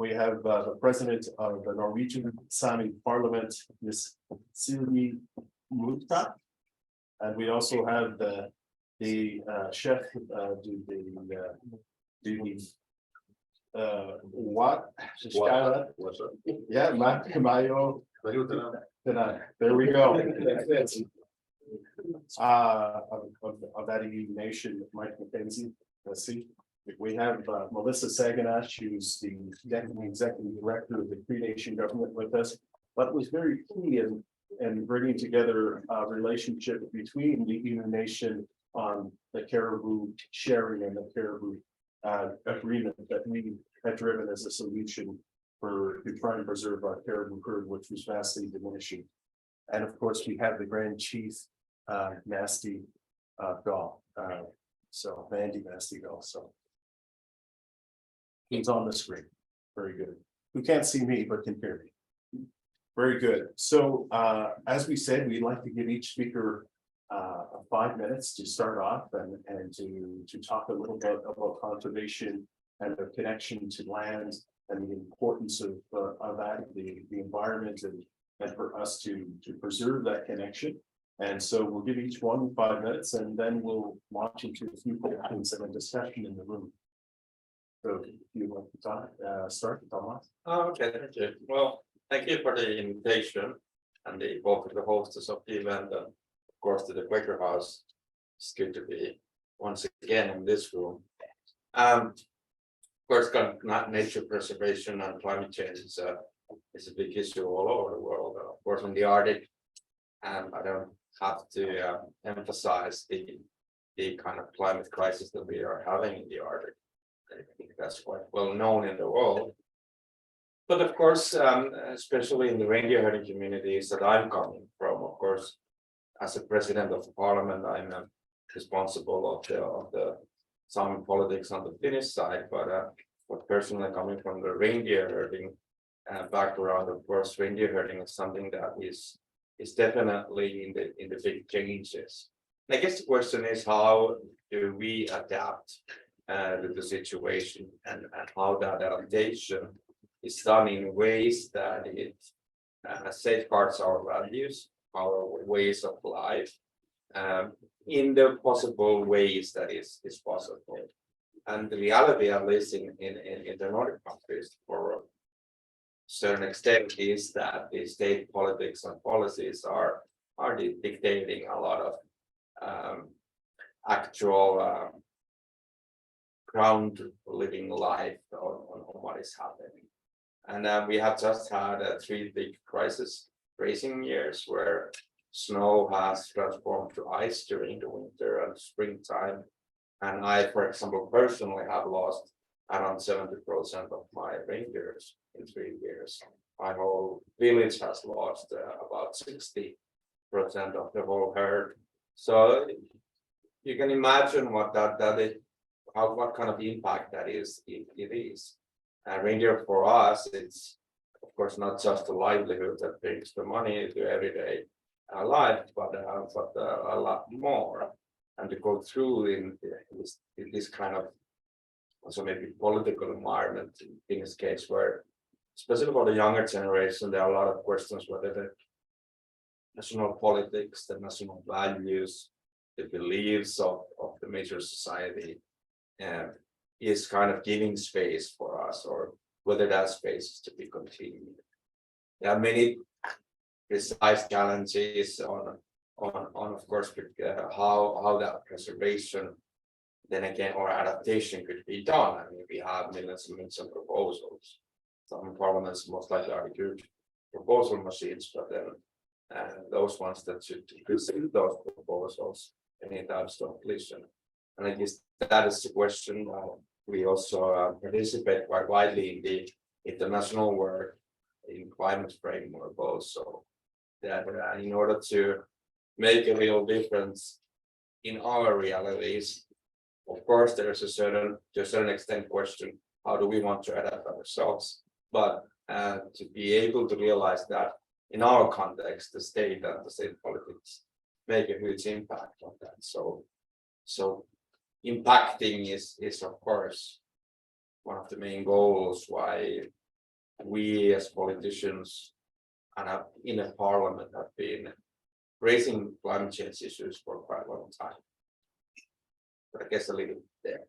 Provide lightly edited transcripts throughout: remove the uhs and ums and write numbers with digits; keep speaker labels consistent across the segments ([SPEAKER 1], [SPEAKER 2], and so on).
[SPEAKER 1] We have the president of the Norwegian Sami Parliament, Ms. Silje Mutta. And we also have the chef what? Yeah, Mayo. There we go. Of that nation, Mike McKenzie. Let's see. We have Melissa Saganash, who's the executive director of the Cree Nation government with us. But it was very key in bringing together a relationship between the Indian Nation on the caribou sharing and the caribou agreement that we had driven as a solution to try and preserve our caribou herd, which was vastly diminishing. And of course, we have the Grand Chief Masty Gull. So Mandy Masty Gull. So he's on the screen. Very good. Who can't see me but can hear me. Very good. So as we said, we'd like to give each speaker 5 minutes to start off and to talk a little bit about conservation and the connection to land and the importance of that, the environment and for us to preserve that connection. And so we'll give each one 5 minutes and then we'll launch into a few questions and a discussion in the room. So if you'd like to start, Thomas.
[SPEAKER 2] Okay, thank you. Well, thank you for the invitation and both of the hostess of the event and of course to the Quaker House. It's good to be once again in this room. Of course, nature preservation and climate change is a big issue all over the world. Of course, in the Arctic, I don't have to emphasize the kind of climate crisis that we are having in the Arctic. I think that's quite well known in the world. But of course, especially in the reindeer herding communities that I'm coming from, of course, as a president of the parliament, I'm responsible of the Sami politics on the Finnish side, but personally coming from the reindeer herding background, of course, reindeer herding is something that is definitely in the big changes. And I guess the question is, how do we adapt to the situation and how that adaptation is done in ways that it safeguards our values, our ways of life, in the possible ways that is possible. And the reality, at least in the Nordic countries, for a certain extent, is that the state politics and policies are dictating a lot of actual ground living life on what is happening. And we have just had 3 big crisis racing years where snow has transformed to ice during the winter and springtime. And I, for example, personally have lost around 70% of my reindeers in 3 years. My whole village has lost about 60% of the whole herd. So you can imagine what that is, what kind of impact that is. It is. Reindeer for us, it's of course not just the livelihood that brings the money to everyday life, but a lot more. And to go through in this kind of also maybe political environment in this case, where especially for the younger generation, there are a lot of questions whether the national politics, the national values, the beliefs of the major society is kind of giving space for us, or whether that space is to be continued. There are many precise challenges on of course how that preservation then again or adaptation could be done. I mean, we have millions and millions of proposals. Some parliaments most likely are good proposal machines, but then those ones that should receive those proposals many times don't listen. And I guess that is the question. We also participate quite widely in the international work in climate framework also. That in order to make a real difference in our realities, of course, there's to a certain extent question, how do we want to adapt ourselves? But to be able to realize that in our context, the state and the state politics make a huge impact on that. So impacting is of course one of the main goals why we as politicians and in a parliament have been raising climate change issues for quite a long time. But I guess a little there.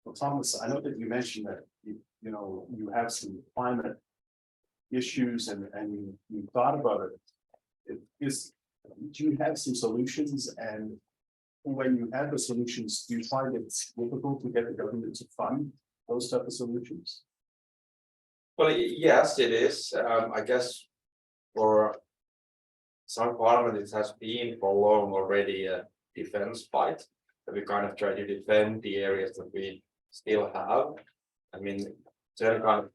[SPEAKER 1] Well, Thomas, I know that you mentioned that you know you have some climate issues and you thought about it. Do you have some solutions, and when you have the solutions, do you find it's difficult to get the government to fund those type of solutions?
[SPEAKER 2] Well, yes, it is. I guess for some parliament, it has been for long already a defense fight. That we kind of try to defend the areas that we still have. I mean, certain kind of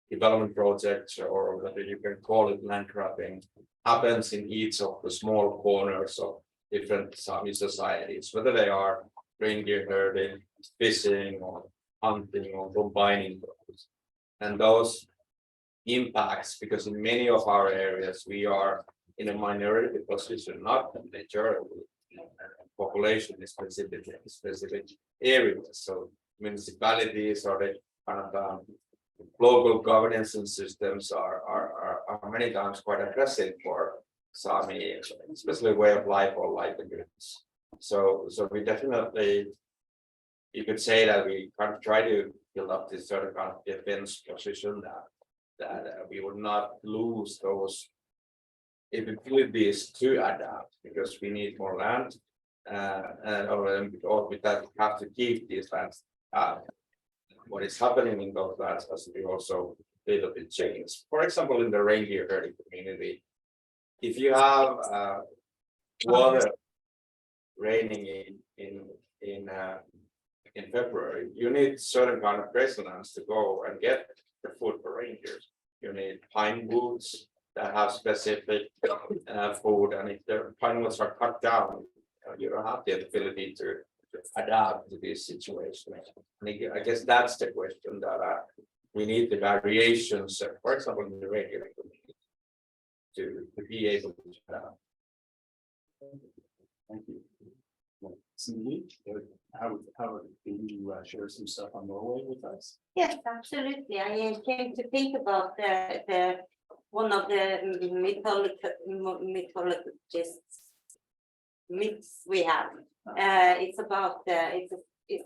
[SPEAKER 2] development projects, or whether you can call it land grabbing, happens in each of the small corners of different Sami societies, whether they are reindeer herding, fishing, or hunting, or combining those. And those impacts, because in many of our areas we are in a minority position, not a majority population in specific areas. So municipalities or the kind of local governance and systems are many times quite aggressive for Sami, especially way of life or livelihoods. So we definitely, you could say that we kind of try to build up this sort of kind of defense position that we would not lose those abilities to adapt, because we need more land, or with that we have to keep these lands. What is happening in those lands has to be also a little bit changed. For example, in the reindeer herding community, if you have water raining in February, you need certain kind of grasslands to go and get the food for reindeers. You need pine woods that have specific food, and if the pine woods are cut down, you don't have the ability to adapt to this situation. And I guess that's the question, that we need the variations, for example, in the reindeer community, to be able to adapt.
[SPEAKER 1] Thank you. Cindy, how can you share some stuff on Norway with us?
[SPEAKER 3] Yes, absolutely. I came to think about the one of the mythologists myths we have. It's about it's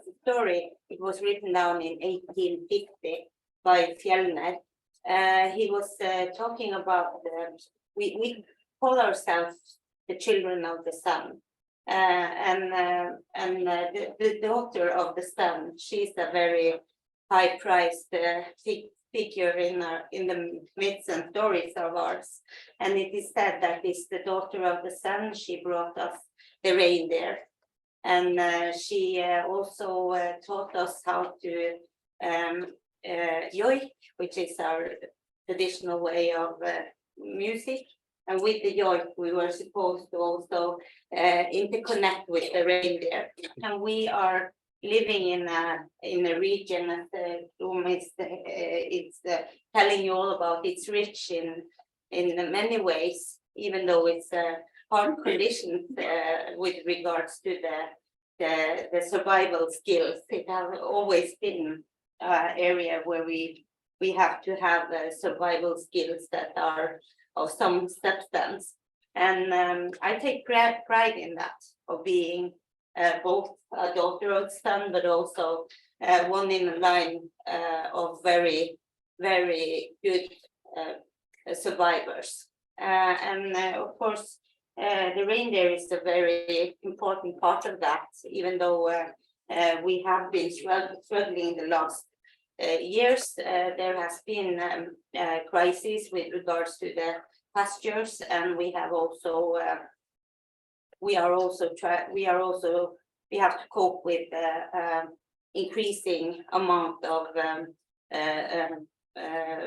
[SPEAKER 3] a story. It was written down in 1850 by Fjellner. He was talking about we call ourselves the children of the sun. And the daughter of the sun, she's a very high-priced figure in the myths and stories of ours. And it is said that it's the daughter of the sun. She brought us the reindeer, and she also taught us how to yoik, which is our traditional way of music. And with the yoik, we were supposed to also interconnect with the reindeer. And we are living in a region that it's telling you all about. It's rich in many ways, even though it's hard conditions with regards to the survival skills. It has always been an area where we have to have survival skills that are of some substance. And I take pride in that, of being both a daughter of the sun, but also one in a line of very, very good survivors. And of course, the reindeer is a very important part of that, even though we have been struggling in the last years. There has been crises with regards to the pastures, and we have also we have to cope with increasing amount of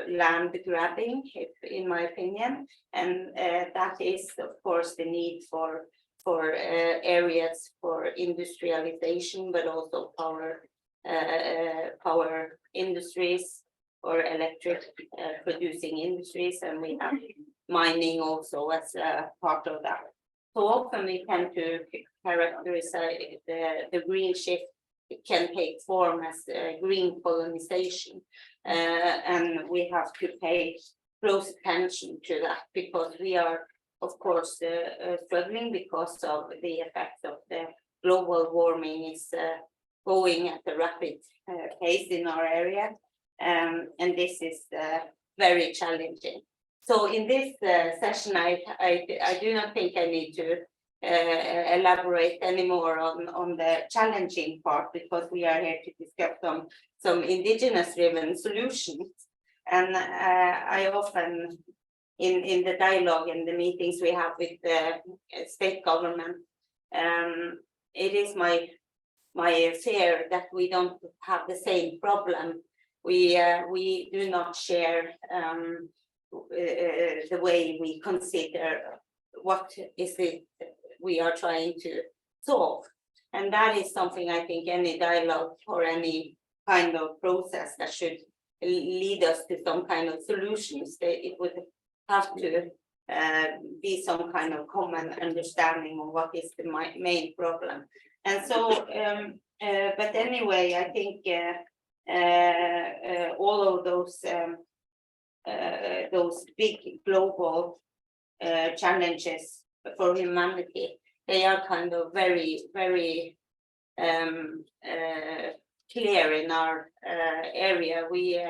[SPEAKER 3] land grabbing, in my opinion, and that is of course the need for areas for industrialization, but also power industries or electric producing industries, and we have mining also as a part of that. So often we tend to characterize the green shift can take form as green colonization. And we have to pay close attention to that because we are, of course, struggling because of the effects of the global warming is going at a rapid pace in our area. And this is very challenging. So in this session, I do not think I need to elaborate anymore on the challenging part because we are here to discuss some indigenous driven solutions. And I often in the dialogue and the meetings we have with the state government, it is my fear that we don't have the same problem. We do not share the way we consider what is it we are trying to solve. And that is something I think any dialogue or any kind of process that should lead us to some kind of solutions, it would have to be some kind of common understanding of what is the main problem. And so, but anyway, I think all of those big global challenges for humanity, they are kind of very, very clear in our area. We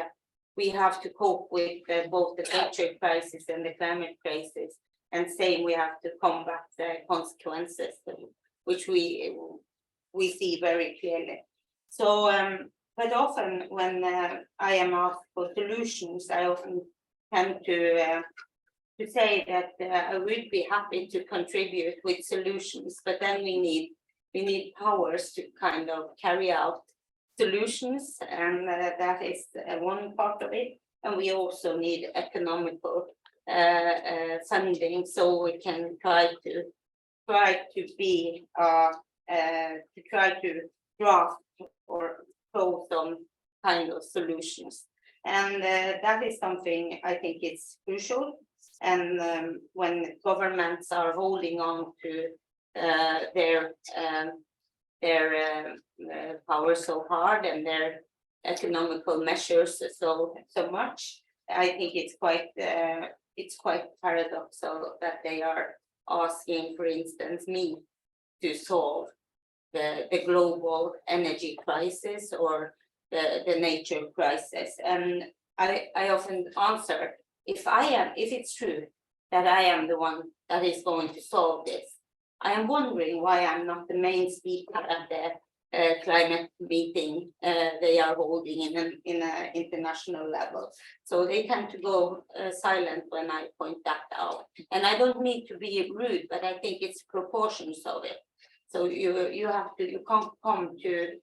[SPEAKER 3] have to cope with both the nature crisis and the climate crisis, and same we have to combat the consequences, which we see very clearly. So, but often when I am asked for solutions, I often tend to say that I would be happy to contribute with solutions, but then we need powers to kind of carry out solutions, and that is one part of it. And we also need economical funding, so we can try to draft or show some kind of solutions. And that is something I think it's crucial. And when governments are holding on to their power so hard and their economical measures so much, I think it's quite paradoxical that they are asking, for instance, me to solve the global energy crisis or the nature crisis. And I often answer, if it's true that I am the one that is going to solve this, I am wondering why I'm not the main speaker at the climate meeting they are holding in an international level. So they tend to go silent when I point that out. And I don't mean to be rude, but I think it's proportions of it. So you can't come to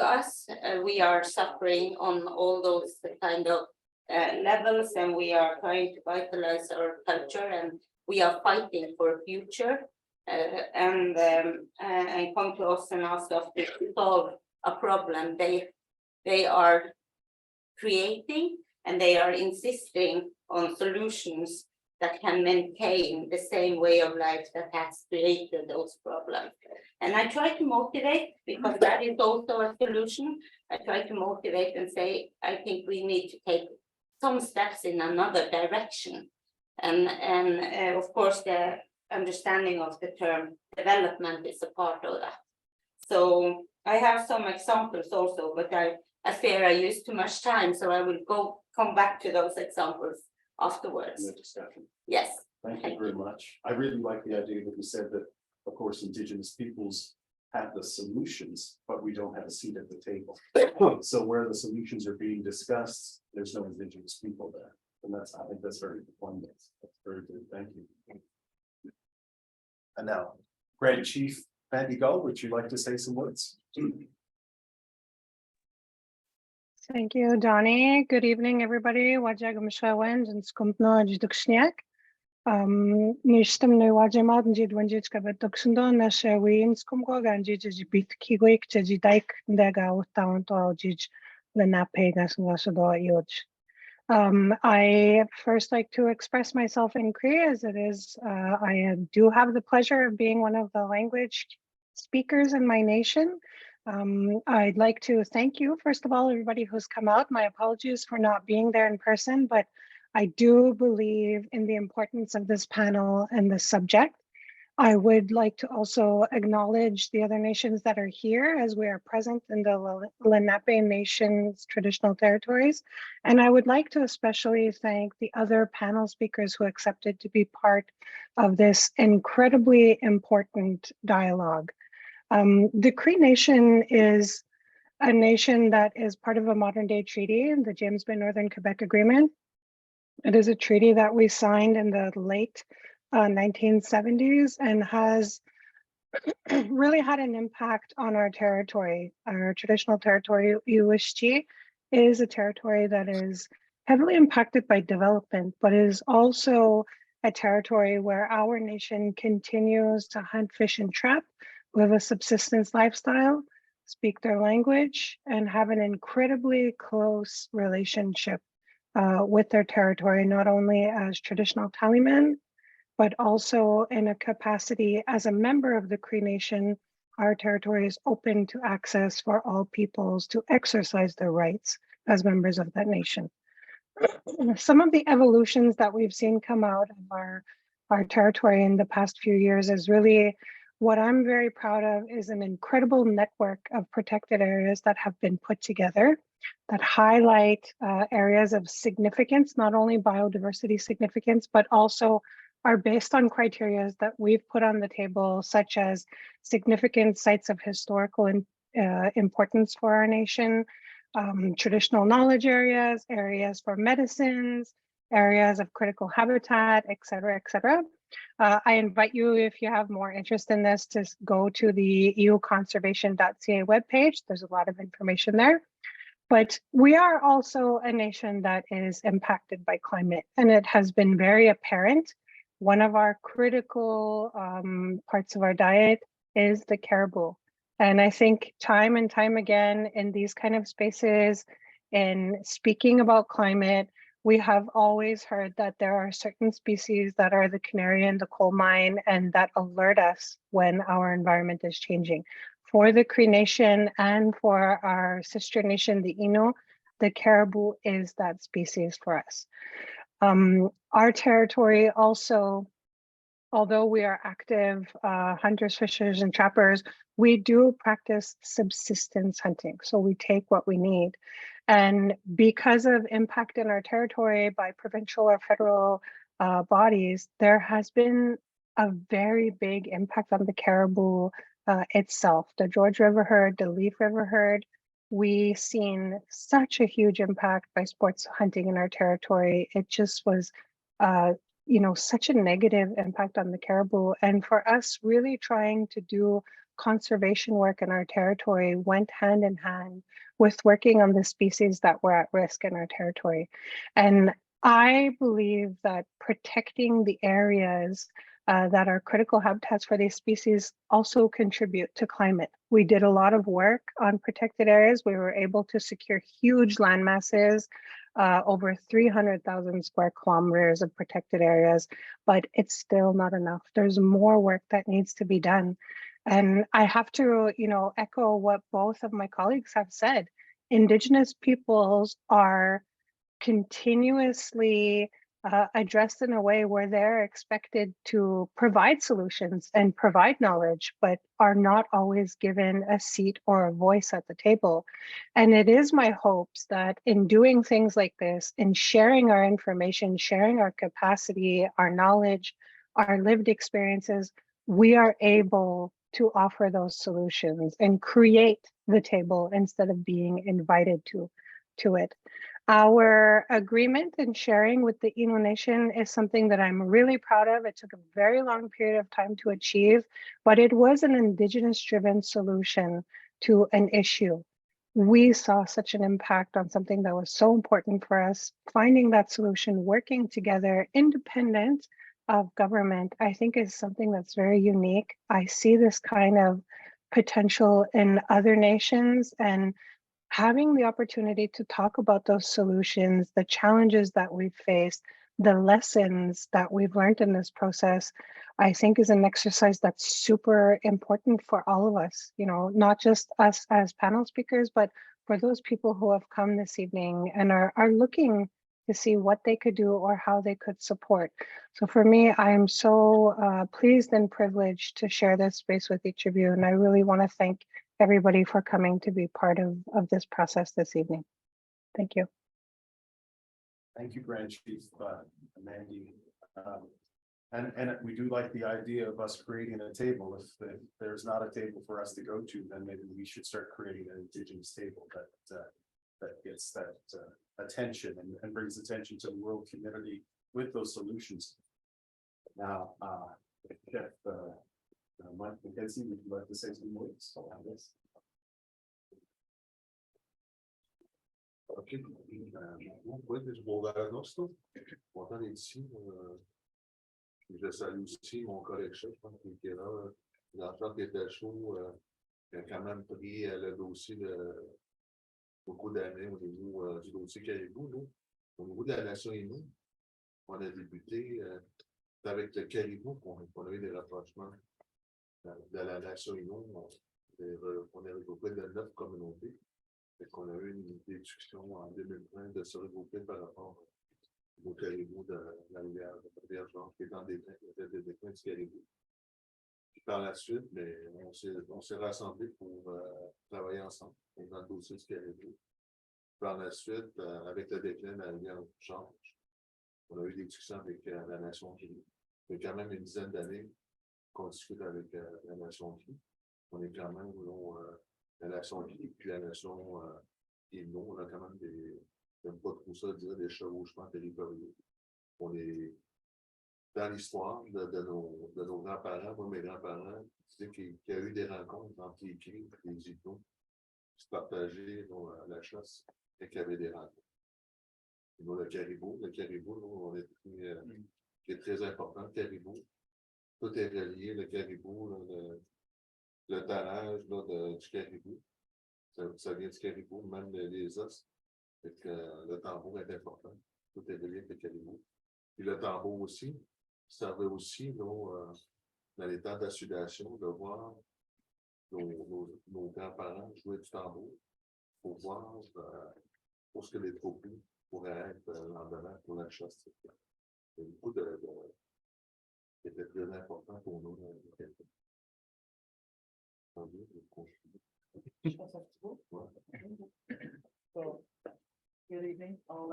[SPEAKER 3] us. We are suffering on all those kind of levels, and we are trying to vitalize our culture, and we are fighting for a future. And come to us and ask us to solve a problem they are creating, and they are insisting on solutions that can maintain the same way of life that has created those problems. And I try to motivate, because that is also a solution. I try to motivate and say, I think we need to take some steps in another direction. And of course, the understanding of the term development is a part of that. So I have some examples also, but I fear I used too much time, so I will come back to those examples afterwards.
[SPEAKER 1] In the discussion.
[SPEAKER 3] Yes.
[SPEAKER 1] Thank you very much. I really like the idea that you said that, of course, indigenous peoples have the solutions, but we don't have a seat at the table. So where the solutions are being discussed, there's no indigenous people there. And I think that's very good point. That's very good. Thank you. And now, Grand Chief Mandy Gull, would you like to say some words?
[SPEAKER 4] Thank you, Donnie. Good evening, everybody. Wajag Mishawend and Skumpno Jidukshniak. Nishtam Wajamad and Jidwanjit Kabatuxundo, Nasha Win Skumgo, and Jijibit Kigwik, Jidike, Daga, Town to Jij, the Napegas and Wasado Yoj. I first like to express myself in Cree, as it is, I do have the pleasure of being one of the language speakers in my nation. I'd like to thank you, first of all, everybody who's come out. My apologies for not being there in person, but I do believe in the importance of this panel and this subject. I would like to also acknowledge the other nations that are here as we are present in the Lenape Nation's traditional territories. And I would like to especially thank the other panel speakers who accepted to be part of this incredibly important dialogue. The Cree Nation is a nation that is part of a modern day treaty, the James Bay Northern Quebec Agreement. It is a treaty that we signed in the late 1970s and has really had an impact on our territory. Our traditional territory, USG, is a territory that is heavily impacted by development, but is also a territory where our nation continues to hunt, fish, and trap, live a subsistence lifestyle, speak their language, and have an incredibly close relationship with their territory, not only as traditional tallymen, but also in a capacity as a member of the Cree Nation. Our territory is open to access for all peoples to exercise their rights as members of that nation. Some of the evolutions that we've seen come out of our territory in the past few years is really what I'm very proud of is an incredible network of protected areas that have been put together that highlight areas of significance, not only biodiversity significance, but also are based on criteria that we've put on the table, such as significant sites of historical importance for our nation, traditional knowledge areas, areas for medicines, areas of critical habitat, et cetera, et cetera. I invite you, if you have more interest in this, to go to the euconservation.ca webpage. There's a lot of information there. But we are also a nation that is impacted by climate, and it has been very apparent. One of our critical parts of our diet is the caribou. And I think time and time again in these kind of spaces, in speaking about climate, we have always heard that there are certain species that are the canary in the coal mine and that alert us when our environment is changing. For the Cree Nation and for our sister nation, the Innu, the caribou is that species for us. Our territory also, although we are active hunters, fishers, and trappers, we do practice subsistence hunting. So we take what we need. And because of impact in our territory by provincial or federal bodies, there has been a very big impact on the caribou itself. The George River herd, the Leaf River herd, we've seen such a huge impact by sports hunting in our territory. It just was, such a negative impact on the caribou. And for us, really trying to do conservation work in our territory went hand in hand with working on the species that were at risk in our territory. And I believe that protecting the areas that are critical habitats for these species also contribute to climate. We did a lot of work on protected areas. We were able to secure huge land masses, over 300,000 square kilometers of protected areas, but it's still not enough. There's more work that needs to be done. And I have to, echo what both of my colleagues have said. Indigenous peoples are continuously addressed in a way where they're expected to provide solutions and provide knowledge, but are not always given a seat or a voice at the table. And it is my hopes that in doing things like this, in sharing our information, sharing our capacity, our knowledge, our lived experiences, we are able to offer those solutions and create the table instead of being invited to it. Our agreement and sharing with the Innu Nation is something that I'm really proud of. It took a very long period of time to achieve, but it was an Indigenous-driven solution to an issue. We saw such an impact on something that was so important for us. Finding that solution, working together, independent of government, I think is something that's very unique. I see this kind of potential in other nations, and having the opportunity to talk about those solutions, the challenges that we've faced, the lessons that we've learned in this process, I think is an exercise that's super important for all of us, you know, not just us as panel speakers, but for those people who have come this evening and are looking to see what they could do or how they could support. So for me, I am so pleased and privileged to share this space with each of you. And I really want to thank everybody for coming to be part of this process this evening. Thank you.
[SPEAKER 1] Thank you, Grand Chief Mandy. And we do like the idea of us creating a table. If there's not a table for us to go to, then maybe we should start creating an Indigenous table that gets that attention and brings attention to the world community with those solutions. Now, Chef Mike McKenzie, would you like to say some words on this?
[SPEAKER 5] Ok, oui, je vous annonce tout. Content d'être ici. Je salue aussi mon collègue chef, qui est là. L'enfant qui était chaud, qui a quand même pris le dossier de beaucoup d'années au niveau du dossier caribou. Au niveau de la Nation Innu, on a débuté avec le caribou qu'on a eu des rapprochements de la Nation Innu. On est regroupé de 9 communautés. On a eu une discussion en 2020 de se regrouper par rapport au caribou de la rivière Vierge, qui est dans des déclins du caribou. Puis par la suite, on s'est rassemblés pour travailler ensemble dans le dossier du caribou. Par la suite, avec le déclin de la rivière Change, on a eu des discussions avec la Nation Cree. Il y a quand même une dizaine d'années qu'on discute avec la Nation Cree. On est quand même la Nation Cree, puis la Nation Innu, on a quand même j'aime pas trop ça dire des chevauchements territoriaux. On est dans l'histoire de nos grands-parents, moi mes grands-parents, qu'il y a eu des rencontres entre les Cree et les Innu qui se partageaient la chasse et qu'il y avait des rencontres. Et nous, le caribou, on est qui est très important, le caribou. Tout est relié, le caribou, le tannage du caribou. Ça vient du caribou, même les os. Le tambour est important. Tout est relié avec le caribou. Puis le tambour aussi, servait aussi dans les temps d'assudation de voir nos grands-parents jouer du tambour pour voir pour ce que les troupeaux pourraient être l'endemain pour la chasse. Il y a beaucoup qui était très important pour nous.
[SPEAKER 6] So, good evening. I'll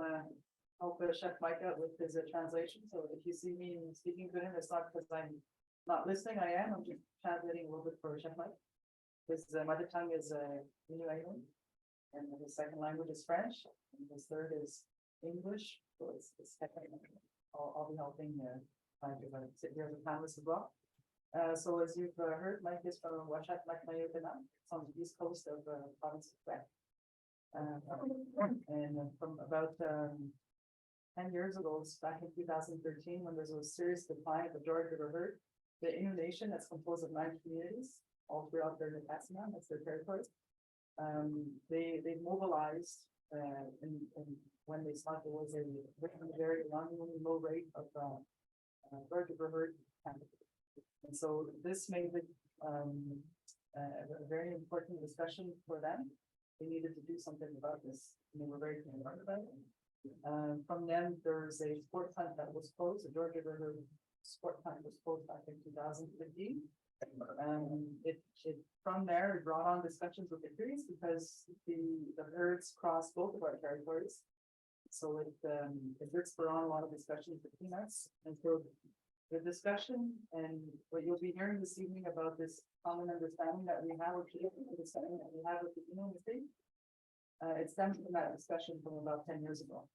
[SPEAKER 6] help Chef Mike out with his translation. So if you see me speaking to him, it's not because I'm not listening. I am. I'm just translating a little bit for Chef Mike. His mother tongue is Innu, and his second language is French, and his third is English. So it's I'll be helping trying to sit here as a panelist as well. So as you've heard, Mike is from Washat Makmayokana. It's on the east coast of the province of Quebec. And from about 10 years ago, back in 2013, when there was a serious decline of the George River herd, the Innu Nation, that's composed of 9 communities, all throughout their Nipissing, that's their territory. They mobilized, and when they saw there was a very low rate of George River herd. And so this made it a very important discussion for them. They needed to do something about this, and they were very concerned about it. From then, there's a sport hunt that was closed. The Georgia River sport hunt was closed back in 2015. From there, it brought on discussions with the Crees because the herds crossed both of our territories. So it did spur on a lot of discussions between us. And so the discussion and what you'll be hearing this evening about this common understanding that we have with the understanding that we have with the Innu state, it stems from that discussion from about 10 years ago.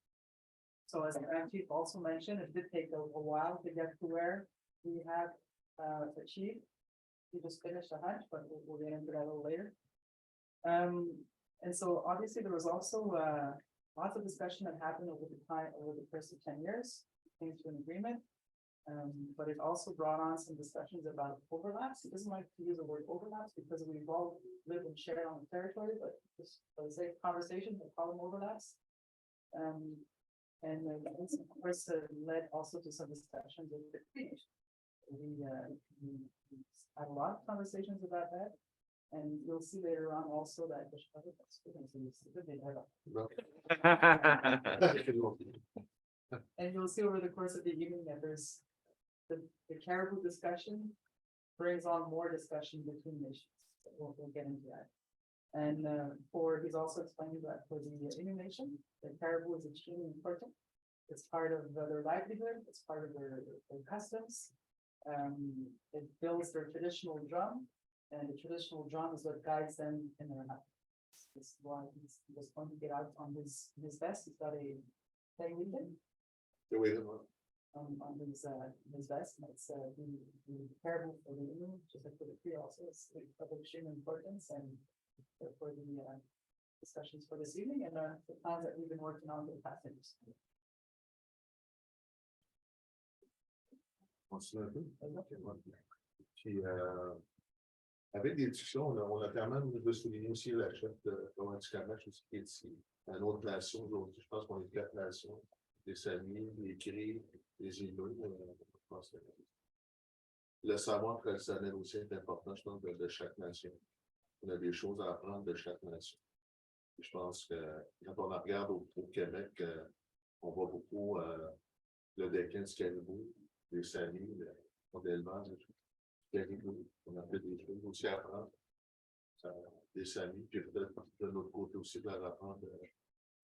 [SPEAKER 6] So as the Grand Chief also mentioned, it did take a while to get to where we have achieved. We just finished a hunt, but we'll get into that a little later. And so obviously there was also lots of discussion that happened over the course of 10 years, came to an agreement. But it also brought on some discussions about overlaps. It doesn't like to use the word overlaps because we've all lived and shared on the territory, but just for the sake of conversation, we'll call them overlaps. And then this, of course, led also to some discussions with the Cree. We had a lot of conversations about that. And you'll see later on also that. And you'll see over the course of the evening that there's the caribou discussion brings on more discussion between nations. We'll get into that. And he's also explaining that for the Innu Nation, the caribou is extremely important. It's part of their livelihood, it's part of their customs. It builds their traditional drum, and the traditional drum is what guides them in their life. This is why he's going to get out on his vest. He's got a thing with him on his vest. And it's the caribou for the Innu, just like for the Cree also. It's of extreme importance, and for the discussions for this evening and the plans that we've been working on for the past years.
[SPEAKER 5] Continue un peu. Puis, avec des discussions, on a quand même de souligner aussi la chef de Saganash aussi qui est ici. Une autre nation, aujourd'hui, je pense qu'on est 4 nations. Les Samis, les Cree, les Inuits. Je pense que le savoir traditionnel aussi est important, je pense, de chaque nation. On a des choses à apprendre de chaque nation. Et je pense que quand on regarde au Québec, on voit beaucoup le déclin du caribou, les Samis, l'élevage, le caribou. On a fait des choses aussi à apprendre. Des Samis, puis peut-être de notre côté aussi de leur apprendre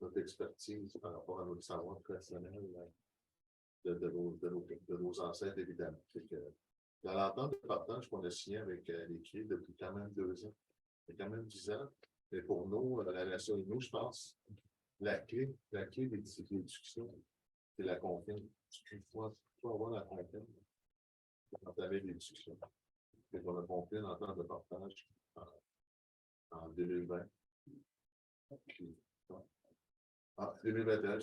[SPEAKER 5] notre expertise par rapport à notre savoir traditionnel de nos ancêtres, évidemment. Dans l'entente de partage qu'on a signé avec les Cree depuis quand même 2 ans, c'est quand même 10 ans, mais pour nous, la nation Innu, je pense, la clé des discussions, c'est la confiance. Il faut avoir la confiance pour entamer des discussions. Et on a conclu une entente de partage en 2020. Puis, en 2021,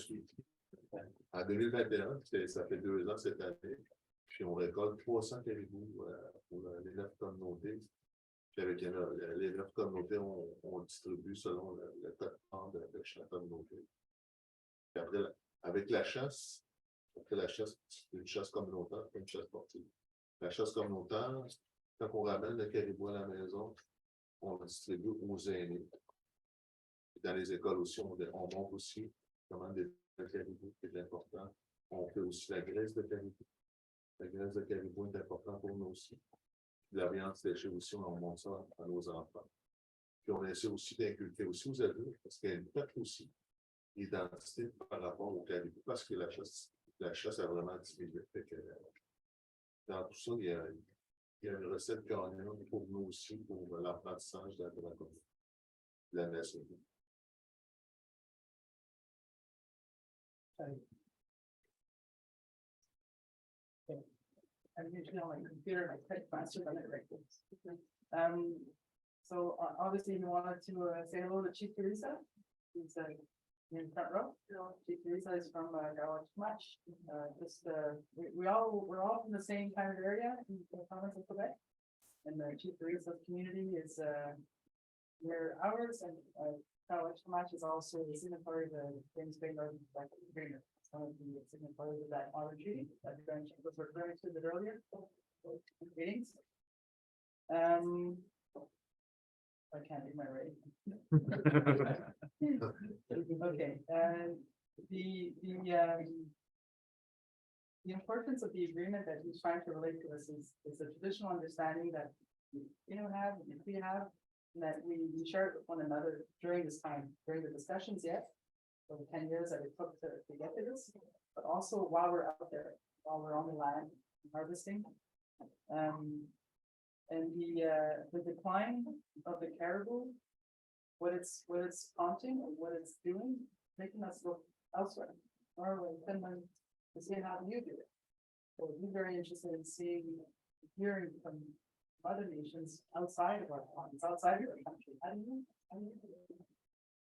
[SPEAKER 5] en 2021, ça fait 2 ans cette année, puis on récolte 300 caribous pour les 9 communautés. Puis avec les 9 communautés, on distribue selon le code part de chaque communauté. Puis après, avec la chasse, c'est une chasse communautaire, pas une chasse sportive. La chasse communautaire, quand on ramène le caribou à la maison, on le distribue aux aînés. Dans les écoles aussi, on montre aussi comment des caribous, c'est important. On fait aussi la graisse de caribou. La graisse de caribou est importante pour nous aussi. La viande séchée aussi, on montre ça à nos enfants. Puis on essaie aussi d'inculquer aussi aux adultes, parce qu'il y a une perte aussi d'identité par rapport au caribou, parce que la chasse a vraiment diminué. Dans tout ça, il y a une recette gagnante pour nous aussi, pour l'apprentissage de la nation.
[SPEAKER 6] I'm usually on my computer, I type faster than I write things. So obviously you wanted to say hello to Chief Teresa. He's in front row. Chief Teresa is from Gull-Masty. We're all from the same kind of area in the province of Quebec. And Chief Teresa's community is near ours, and Gull-Masty is also the signatory of the famous Big Northern Agreement. One of the signatories of that modern treaty that Grand Chief was referring to a bit earlier meetings. I can't read my writing. Okay, the importance of the agreement that he's trying to relate to us is the traditional understanding that we have, and that we share it with one another during this time, during the discussions, yes. For the 10 years that it took to get to this, but also while we're out there, while we're on the land harvesting. And the decline of the caribou, what it's prompting, or what it's doing, making us look elsewhere, Norway, Finland, to see how you do it. So we're very interested in hearing from other nations outside of our province, outside of our country. How do you do it?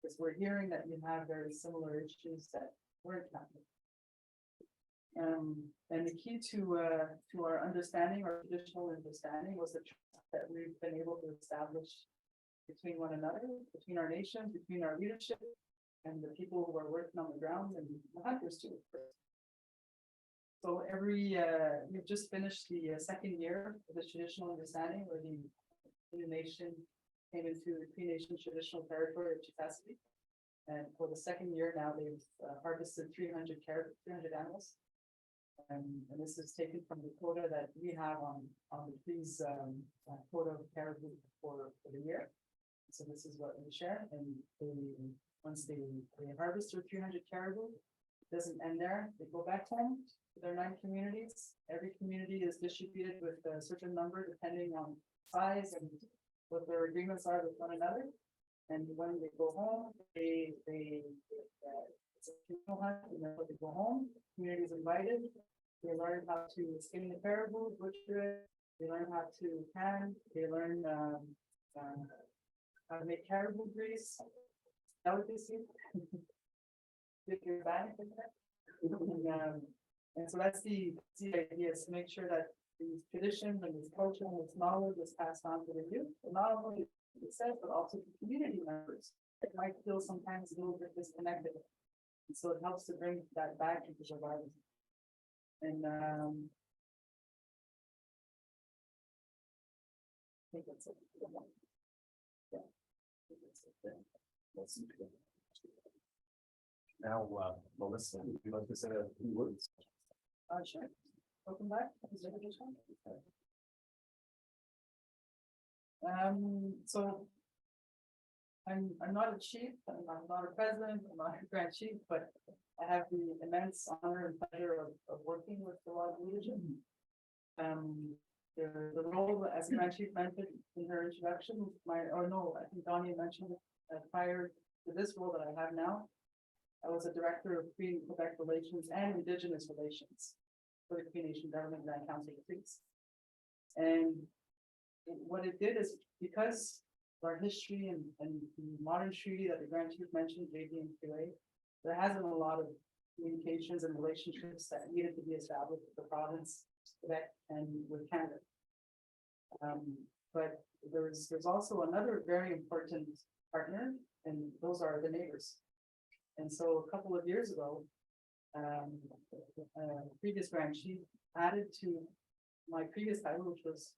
[SPEAKER 6] Because we're hearing that you have very similar issues that we're encountering. And the key to our understanding, our traditional understanding, was the trust that we've been able to establish between one another, between our nations, between our leadership, and the people who are working on the ground and the hunters too. So we've just finished the second year of the traditional understanding where the nation came into the Cree Nation traditional territory of Chickasee. And for the second year now, they've harvested 300 animals. And this is taken from the quota that we have on the Cree's quota of caribou for the year. So this is what we share, and once they harvest their 300 caribou, it doesn't end there. They go back home to their 9 communities. Every community is distributed with a certain number depending on size and what their agreements are with one another. And when they go home, it's a communal hunt, and then when they go home, community is invited. They learn how to skin the caribou, butcher it. They learn how to can. They learn how to make caribou grease. Delicacy. If you're bad at that. And so that's the idea, is to make sure that these traditions and this culture and this knowledge is passed on to the youth, and not only itself, but also to community members. It might feel sometimes a little bit disconnected. And so it helps to bring that back into survival. And I think that's it. Yeah.
[SPEAKER 1] Now, Melissa, would you like to say a few words?
[SPEAKER 6] Sure. Welcome back. So I'm not a chief, I'm not a president, I'm not a grand chief, but I have the immense honor and pleasure of working with the lodge leadership. The role, as grand chief mentioned in her introduction, I think Donnie mentioned it, prior to this role that I have now, I was a director of Cree and Quebec relations and Indigenous relations for the Cree Nation government Grand Council of Crees. And what it did is, because of our history and the modern treaty that the Grand Chief mentioned, JD&QA, there hasn't a lot of communications and relationships that needed to be established with the province, Quebec, and with Canada. But there's also another very important partner, and those are the neighbors. And so a couple of years ago, previous Grand Chief added to my previous title, which was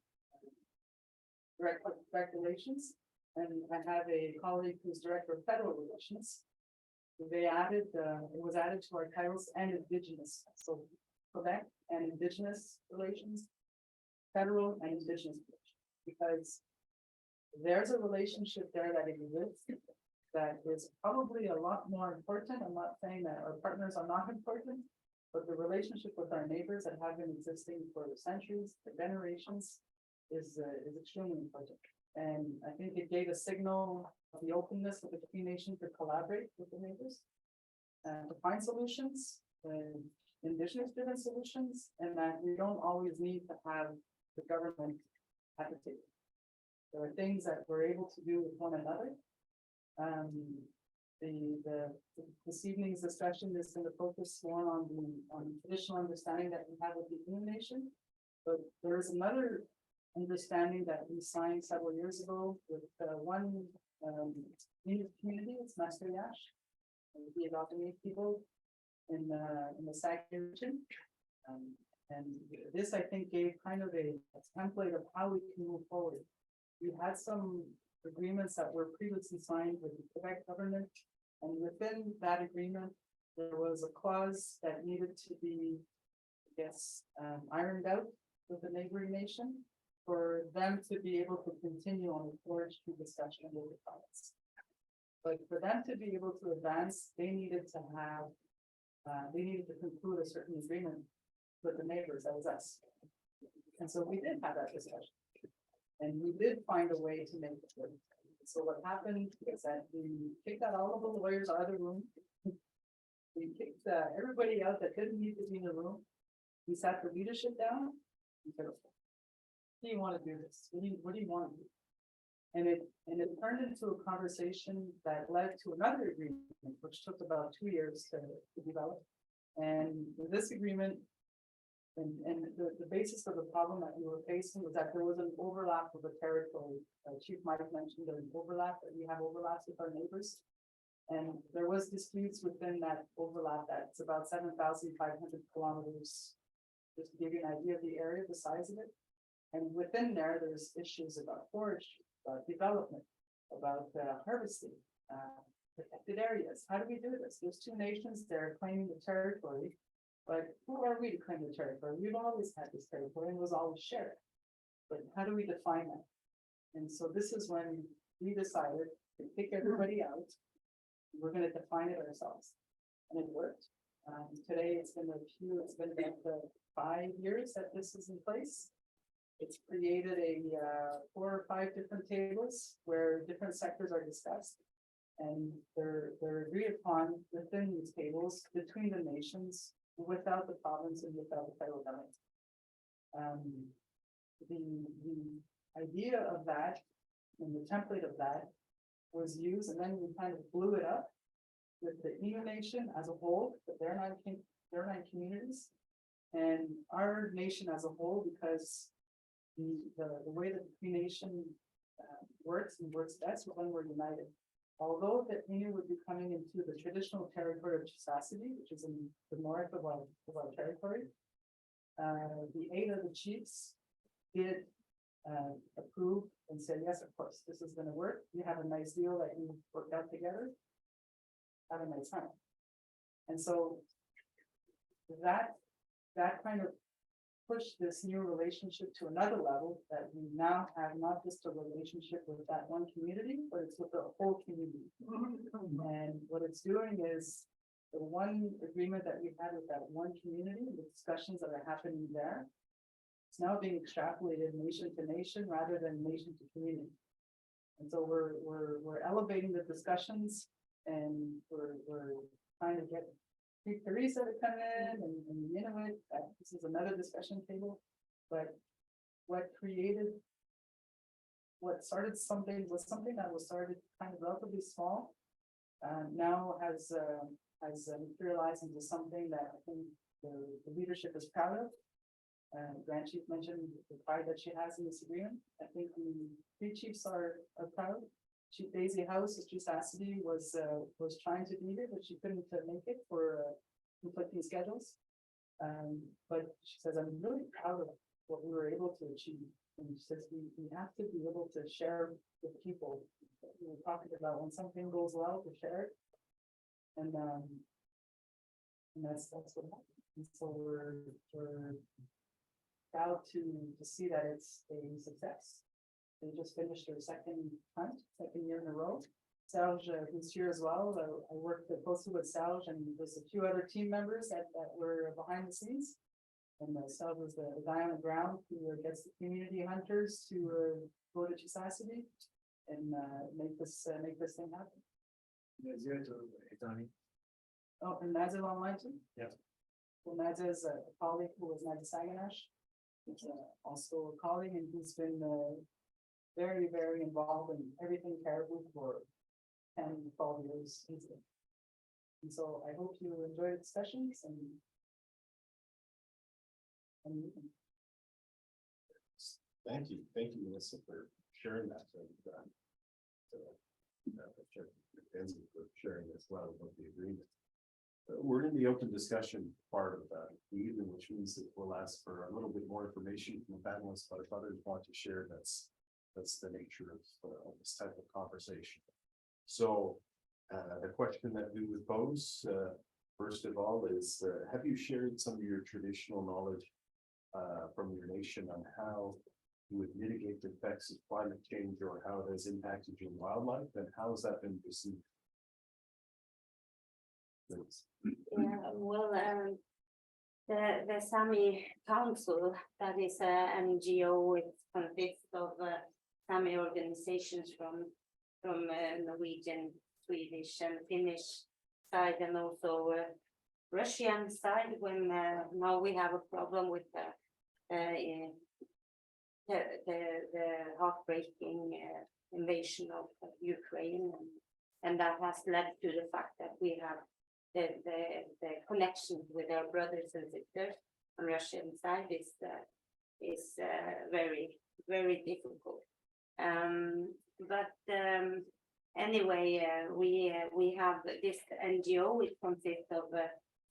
[SPEAKER 6] direct relations, and I have a colleague who's director of federal relations. They added, it was added to our titles, and Indigenous, so Quebec and Indigenous relations, federal and Indigenous relations, because there's a relationship there that exists that is probably a lot more important. I'm not saying that our partners are not important, but the relationship with our neighbors that have been existing for centuries, for generations, is extremely important. And I think it gave a signal of the openness of the Cree Nation to collaborate with the neighbors, to find solutions, Indigenous-driven solutions, and that we don't always need to have the government at the table. There are things that we're able to do with one another. This evening's discussion is going to focus more on the traditional understanding that we have with the Cree Nation, but there is another understanding that we signed several years ago with one community. It's Saganash, the Algonquin people in the Saganash region, and this, I think, gave kind of a template of how we can move forward. We had some agreements that were previously signed with the Quebec government, and within that agreement, there was a clause that needed to be, I guess, ironed out with the neighboring nation for them to be able to continue on the forestry discussion with the province. But for them to be able to advance, they needed to have, they needed to conclude a certain agreement with the neighbors, that was us. And so we did have that discussion. And we did find a way to make it work. So what happened is that we kicked out all of the lawyers out of the room. We kicked everybody out that didn't need to be in the room. We sat the leadership down. We said, do you want to do this? What do you want to do? And it turned into a conversation that led to another agreement, which took about 2 years to develop. And this agreement, and the basis of the problem that we were facing was that there was an overlap of the territory. Chief Mike mentioned there's overlap, that we have overlaps with our neighbors. And there was disputes within that overlap, that's about 7,500 kilometers. Just to give you an idea of the area, the size of it. And within there, there's issues about forestry, about development, about harvesting, protected areas. How do we do this? There's two nations, they're claiming the territory. But who are we to claim the territory? We've always had this territory and it was always shared. But how do we define that? And so this is when we decided to pick everybody out. We're gonna define it ourselves. And it worked. Today it's been about 5 years that this is in place. It's created a 4 or 5 different tables where different sectors are discussed. And they're agreed upon within these tables between the nations, without the province and without the federal government. The idea of that and the template of that was used, and then we kind of blew it up with the Innu Nation as a whole, but they're not communities, and our nation as a whole, because the way that the Cree Nation works and works best when we're united. Although the Innu would be coming into the traditional territory of Chisasibi, which is in the north of our territory, the 8 of the chiefs did approve and said, yes, of course, this is going to work. You have a nice deal that you worked out together. Have a nice time. And so that kind of pushed this new relationship to another level, that we now have not just a relationship with that one community, but it's with the whole community. And what it's doing is the one agreement that we had with that one community, the discussions that are happening there, it's now being extrapolated nation to nation rather than nation to community. And so we're elevating the discussions, and we're trying to get Teresa to come in and the Inuit. This is another discussion table, but what started something was something that was started kind of relatively small, now has materialized into something that I think the leadership is proud of. Grand Chief mentioned the pride that she has in this agreement. I think the three chiefs are proud. Chief Daisy House of Chisasibi was trying to be there, but she couldn't make it for conflicting schedules. But she says, I'm really proud of what we were able to achieve. And she says, we have to be able to share with people. We were talking about when something goes well, to share it. And that's what happened. And so we're proud to see that it's a success. They just finished their second year in a row. Serge, who's here as well. I worked closely with Serge, and there's a few other team members that were behind the scenes. And Serge was the guy on the ground who gets the community hunters to go to Chisasibi and make this thing happen. Oh, and Nazil online too?
[SPEAKER 1] Yeah.
[SPEAKER 6] Well, Nazil is a colleague who was Mandy Saganash. He's also a colleague, and he's been very, very involved in everything caribou for 10, 12 years easily. And so I hope you enjoy the discussions and
[SPEAKER 1] Thank you, Melissa, for sharing that. Mackenzie for sharing as well about the agreement. We're in the open discussion part of the evening, which means that we'll ask for a little bit more information from the panelists, but if others want to share, that's the nature of this type of conversation. So the question that we would pose, first of all, is have you shared some of your traditional knowledge from your nation on how you would mitigate the effects of climate change, or how it has impacted your wildlife, and how has that been received?
[SPEAKER 3] Yeah, well, the Sami Council, that is an NGO, it consists of Sami organizations from Norwegian, Swedish, and Finnish side, and also Russian side. When now we have a problem with the heartbreaking invasion of Ukraine, and that has led to the fact that we have the connection with our brothers and sisters on Russian side is very, very difficult. But anyway, we have this NGO, which consists of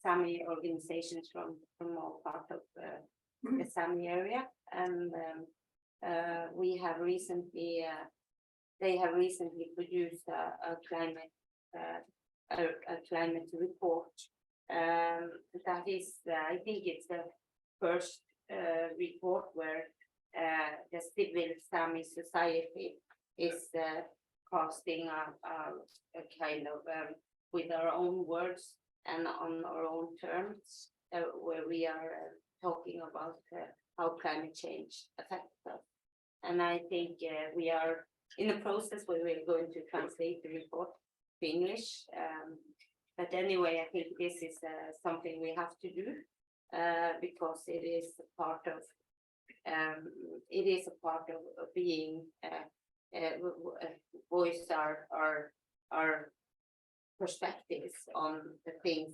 [SPEAKER 3] Sami organizations from all parts of the Sami area, and we have recently, they have recently produced a climate report. That is, I think it's the first report where the civil Sami society is casting a kind of with our own words and on our own terms, where we are talking about how climate change affects us. And I think we are in the process where we're going to translate the report to English. But anyway, I think this is something we have to do because it is a part of being voice our perspectives on the things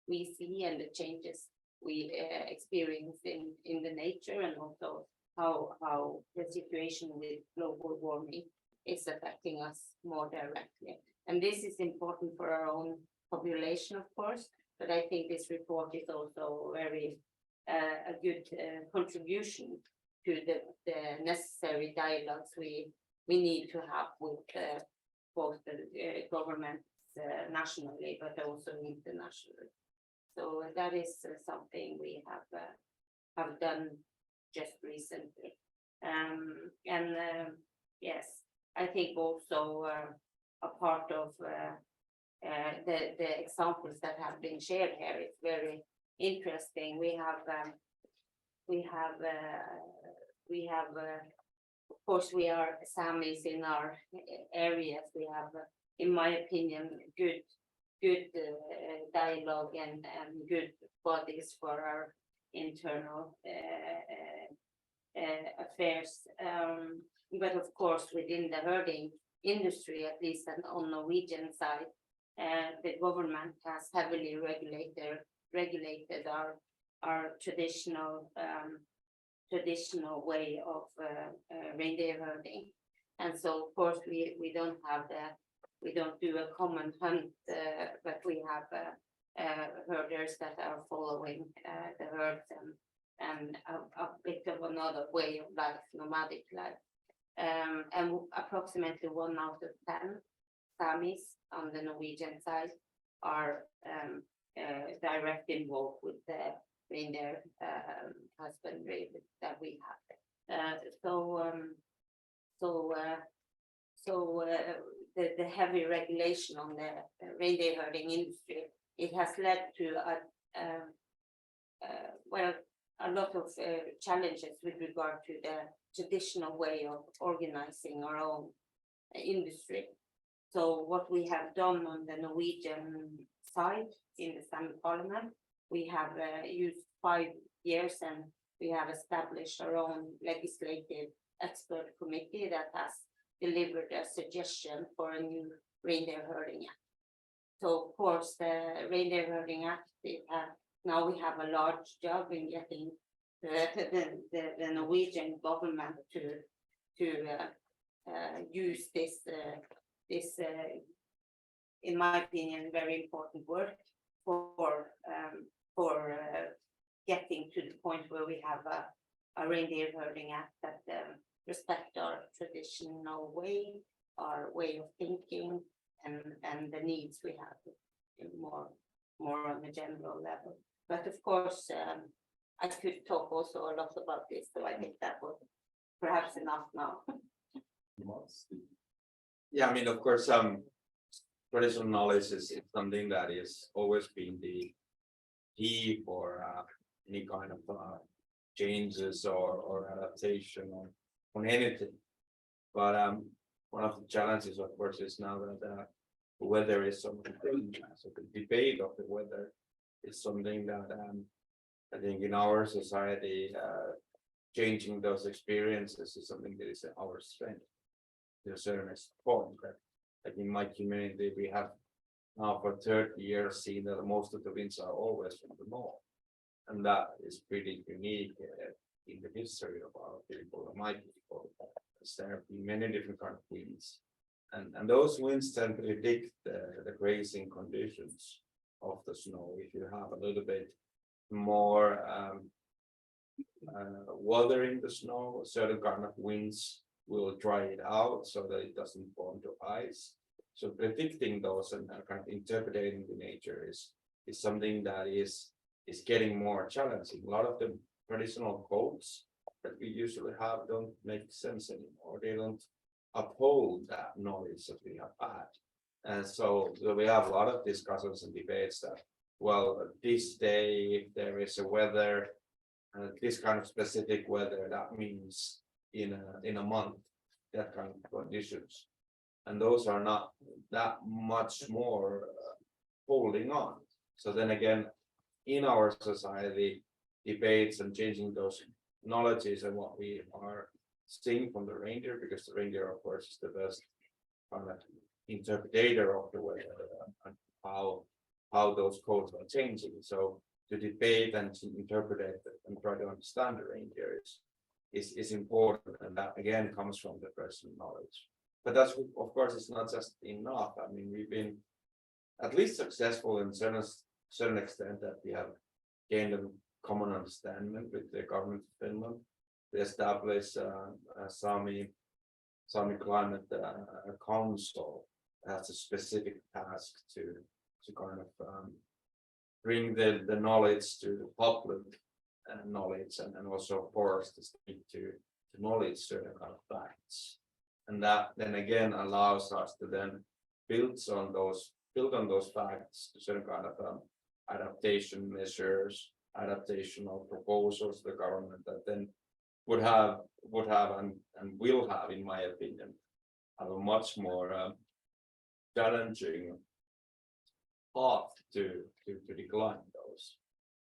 [SPEAKER 3] we see and the changes we experience in the nature, and also how the situation with global warming is affecting us more directly. And this is important for our own population, of course, but I think this report is also very a good contribution to the necessary dialogues we need to have with both the governments nationally, but also internationally. So that is something we have done just recently. Yes, I think also a part of the examples that have been shared here is very interesting. We have of course we are Samis in our areas. We have, in my opinion, good dialogue and good bodies for our internal affairs. But of course, within the herding industry, at least on Norwegian side, the government has heavily regulated our traditional way of reindeer herding. And so of course we don't do a common hunt, but we have herders that are following the herds and a bit of another way of life, nomadic life. And approximately 1 out of 10 Samis on the Norwegian side are directly involved with the reindeer husbandry that we have. The heavy regulation on the reindeer herding industry, it has led to a lot of challenges with regard to the traditional way of organizing our own industry. So what we have done on the Norwegian side in the Sami Parliament, we have used 5 years, and we have established our own legislative expert committee that has delivered a suggestion for a new reindeer herding act. So of course the reindeer herding act, now we have a large job in getting the Norwegian government to use this in my opinion very important work for getting to the point where we have a reindeer herding act that respect our traditional way, our way of thinking, and the needs we have more on a general level. But of course, I could talk also a lot about this, so I think that was perhaps enough now.
[SPEAKER 2] Yeah, I mean, of course, traditional knowledge is something that is always been the key for any kind of changes or adaptation on anything. But one of the challenges, of course, is now that the weather is something, so the debate of the weather is something that I think in our society, changing those experiences is something that is our strength to a certain point. Like in my community, we have now for 30 years seen that most of the winds are always from the north, and that is pretty unique in the history of our people, my people. There have been many different kind of winds, And those winds then predict the grazing conditions of the snow. If you have a little bit more weathering the snow, certain kind of winds will dry it out so that it doesn't form to ice. So predicting those and kind of interpreting the nature is something that is getting more challenging. A lot of the traditional codes that we usually have don't make sense anymore. They don't uphold that knowledge that we have had. And so we have a lot of discussions and debates that, well, this day, if there is a weather, this kind of specific weather, that means in a month, that kind of conditions. And those are not that much more holding on. So then again, in our society, debates and changing those knowledges and what we are seeing from the reindeer, because the reindeer, of course, is the best kind of interpreter of the weather and how those codes are changing. So to debate and to interpret it and try to understand the reindeer is important, and that again comes from the present knowledge. But that's, of course, it's not just enough. I mean, we've been at least successful in certain extent that we have gained a common understanding with the government of Finland. We established a Sami Climate Council has a specific task to kind of bring the knowledge to the public knowledge and also force the state to knowledge certain kind of facts. And that then again allows us to then build on those facts to certain kind of adaptation measures, adaptational proposals to the government that then would have and will have, in my opinion, have a much more challenging path to decline those.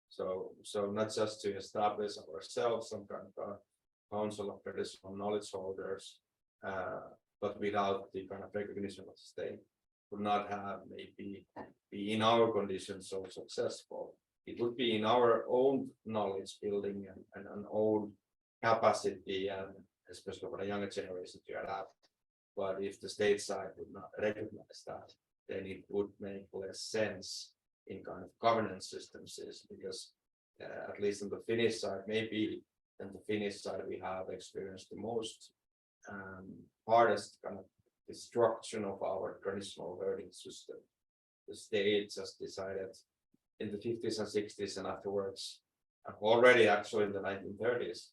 [SPEAKER 2] So not just to establish ourselves some kind of a council of traditional knowledge holders, but without the kind of recognition of the state, would not have maybe be in our conditions so successful. It would be in our own knowledge building and an own capacity, and especially for the younger generation to adapt. But if the state side would not recognize that, then it would make less sense in kind of governance systems, because at least on the Finnish side, maybe on the Finnish side, we have experienced the most hardest kind of destruction of our traditional learning system. The state just decided in the 50s and 60s and afterwards, already actually in the 1930s,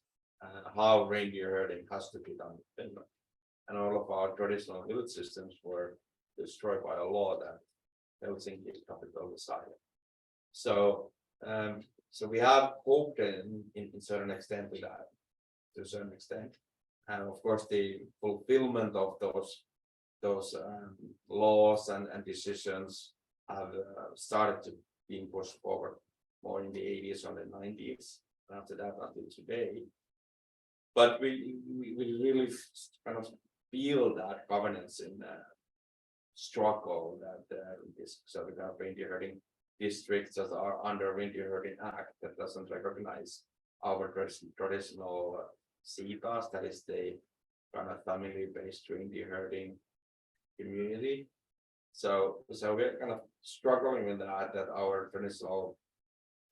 [SPEAKER 2] how reindeer herding has to be done in Finland. And all of our traditional village systems were destroyed by a law that Helsinki is capital decided. So we have hoped in certain extent to that, to a certain extent. And of course, the fulfillment of those laws and decisions have started to being pushed forward more in the 80s or the 90s, and after that until today. But we really kind of feel that governance in struggle that this sort of reindeer herding districts that are under Reindeer Herding Act that doesn't recognize our traditional CPAS, that is the kind of family-based reindeer herding community. So we're kind of struggling with that our traditional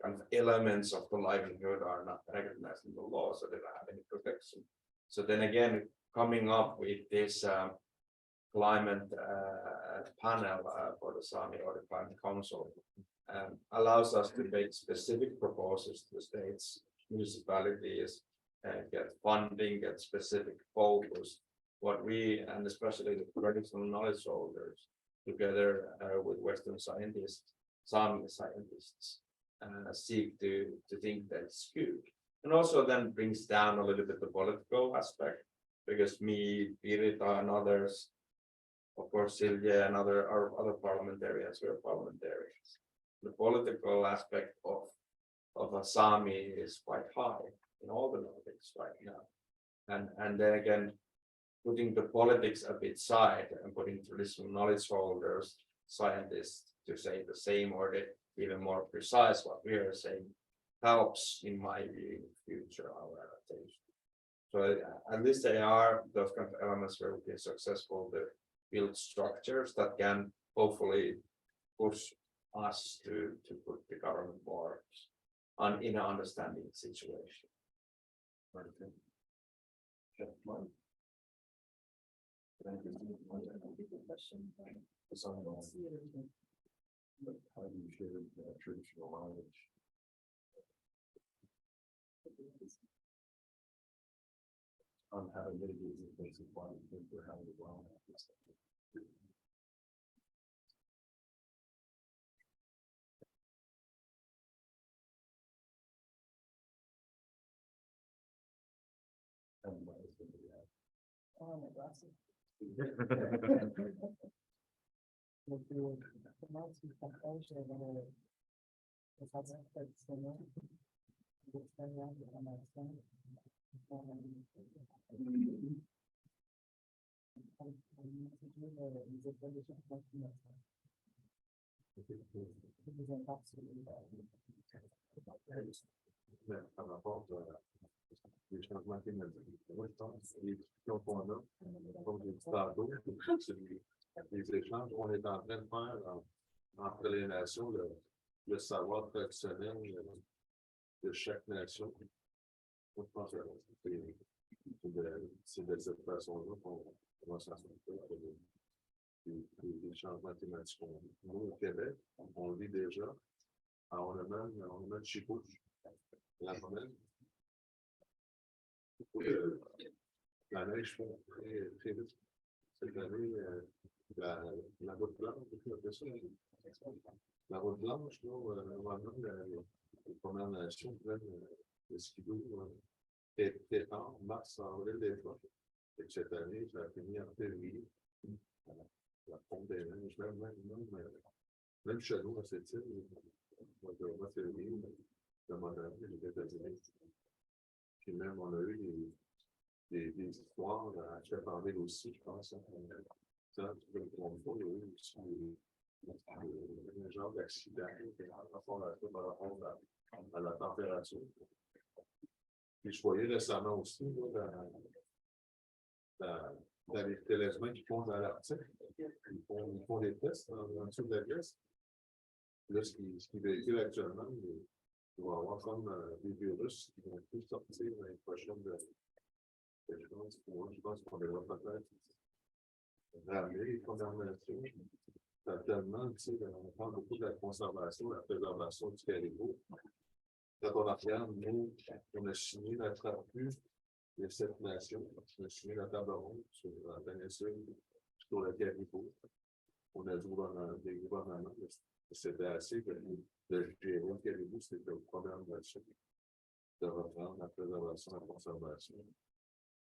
[SPEAKER 2] kind of elements of the livelihood are not recognized in the law, so they don't have any protection. So then again, coming up with this climate panel for the Sami or the Climate Council allows us to make specific proposals to the states, municipalities, get funding, get specific focus. What we, and especially the traditional knowledge holders, together with Western scientists, Sami scientists, seek to think that's good. And also then brings down a little bit the political aspect, because me, Pirita, and others, of course, Silja and other parliamentarians were parliamentarians. The political aspect of a Sami is quite high in all the Nordics right now. And then again, putting the politics a bit aside and putting traditional knowledge holders, scientists to say the same or even more precise what we are saying helps, in my view, in the future our adaptation. So at least they are those kind of elements where we've been successful build structures that can hopefully push us to put the government more in an understanding situation.
[SPEAKER 1] How do you share traditional knowledge? On how to mitigate the basic one, or how to well.
[SPEAKER 6] Oh, my glasses.
[SPEAKER 5] Par rapport les changements climatiques. Moi, je pense que les discussions qu'on a, comme j'ai dit tantôt, c'est les échanges qu'on est en train de faire entre les nations, le savoir traditionnel de chaque nation. Moi, je pense que c'est de cette façon-là qu'on va s'en sortir. Les changements climatiques. Nous, au Québec, on le vit déjà. On a même Chipouche, la promesse. La neige fond très, très vite. Cette année, la route blanche, la route blanche, normalement, les Premières Nations prennent le skidoo très tard, mars, avril, des fois. Et cette année, ça a fini en février. La fonte des neiges, même chez nous, à cette île, moi, février, de mon année, j'étais à dîner. Puis même, on a eu des histoires à Chapardel aussi, je pense. Ça, il y a eu aussi un genre d'accident par rapport à la température. Puis je voyais récemment aussi, dans les télescopies qui font dans l'Arctique, ils font des tests en dessous de la glace. Là, ce qui véhicule actuellement, il va y avoir comme des virus qui vont plus sortir dans les prochaines années. Je pense qu'on devrait peut-être ramener les Premières Nations. Tellement, tu sais, on parle beaucoup de la conservation, la préservation du caribou. Quand on regarde, nous, on a signé la trappe de cette nation. On a signé la table ronde sur la péninsule, sur le caribou. On a dit des gouvernements, c'était assez de gérer le caribou, c'était le problème de reprendre la préservation, la conservation.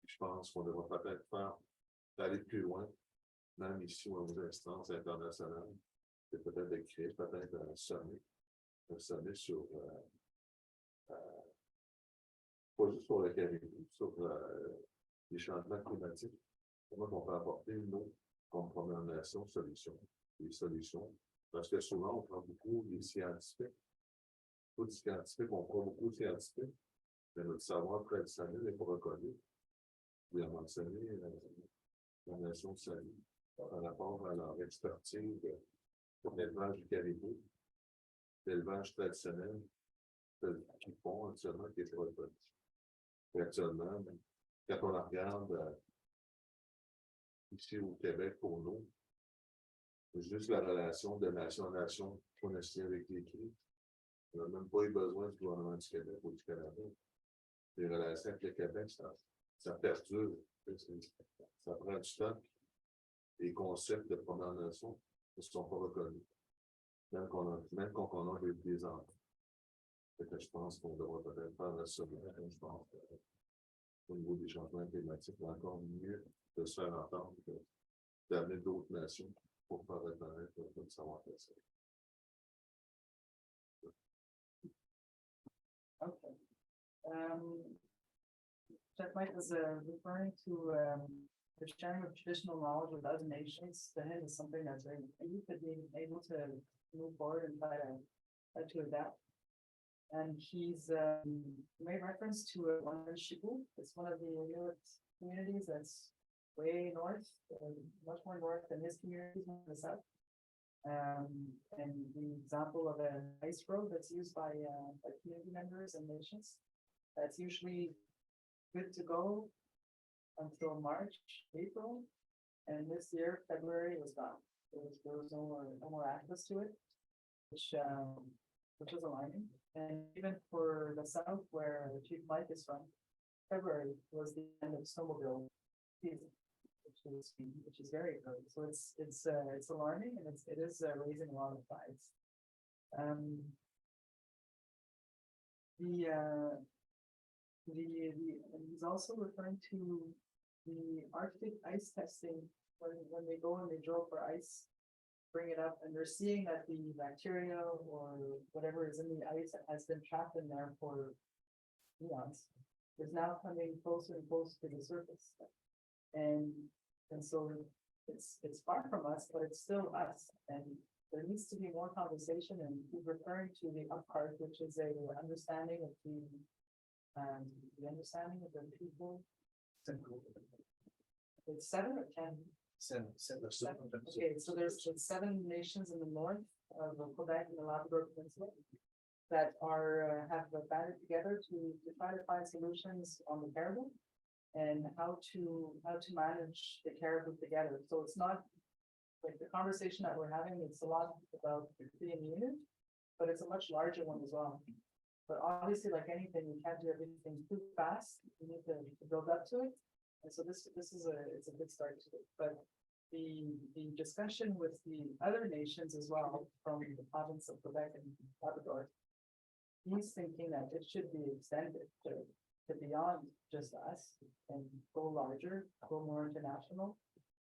[SPEAKER 5] Je pense qu'on devrait peut-être aller plus loin, même ici aux instances internationales, c'est peut-être de créer peut-être un sommet sur pas juste sur le caribou, sur les changements climatiques. Comment on peut apporter, nous, comme Première Nation, des solutions. Parce que souvent, on prend beaucoup les scientifiques. Tous les scientifiques, on prend beaucoup de scientifiques, mais notre savoir traditionnel n'est pas reconnu. Il a mentionné la nation de Salut par rapport à leur expertise pour l'élevage du caribou, l'élevage traditionnel qu'ils font actuellement, qui est pas reconnu. Et actuellement, quand on la regarde ici au Québec pour nous, c'est juste la relation de nation à nation qu'on a signé avec les Cree. On n'a même pas eu besoin du gouvernement du Québec ou du Canada. Les relations avec le Québec, ça perdure. Ça prend du temps. Les concepts de Première Nation ne sont pas reconnus. Même quand on a des enfants. Je pense qu'on devrait peut-être faire la sommet. Je pense qu'au niveau des changements climatiques, il est encore mieux de se faire entendre que d'amener d'autres nations pour faire reconnaître le savoir-faire.
[SPEAKER 6] Okay. Jeff Mike was referring to the sharing of traditional knowledge with other nations. That is something that's very you could be able to move forward and try to adapt. And he's made reference to one Shibu. It's one of the Inuit communities that's way north, much more north than his communities in the south. And the example of an ice road that's used by community members and nations, that's usually good to go until March, April, and this year, February was gone. There was no more access to it, which was alarming. And even for the south, where Chief Mike is from, February was the end of snowmobile season, which is very early. So it's alarming, and it is raising a lot of flags. And he's also referring to the Arctic ice testing when they go and they drill for ice, bring it up, and they're seeing that the bacteria or whatever is in the ice that has been trapped in there for eons is now coming closer and closer to the surface. And so it's far from us, but it's still us. And there needs to be more conversation, and he's referring to the up part, which is a understanding of the people. It's 7 or 10.
[SPEAKER 1] Seven.
[SPEAKER 6] Okay, so there's 7 nations in the north of Quebec and the Labrador Peninsula that have banded together to try to find solutions on the caribou and how to manage the caribou together. So it's not like the conversation that we're having, it's a lot about the Cree and Indigenous, but it's a much larger one as well. But obviously, like anything, you can't do everything too fast. You need to build up to it. And so this is it's a good start to it. But the discussion with the other nations as well from the province of Quebec and Labrador, he's thinking that it should be extended to beyond just us and go larger, go more international,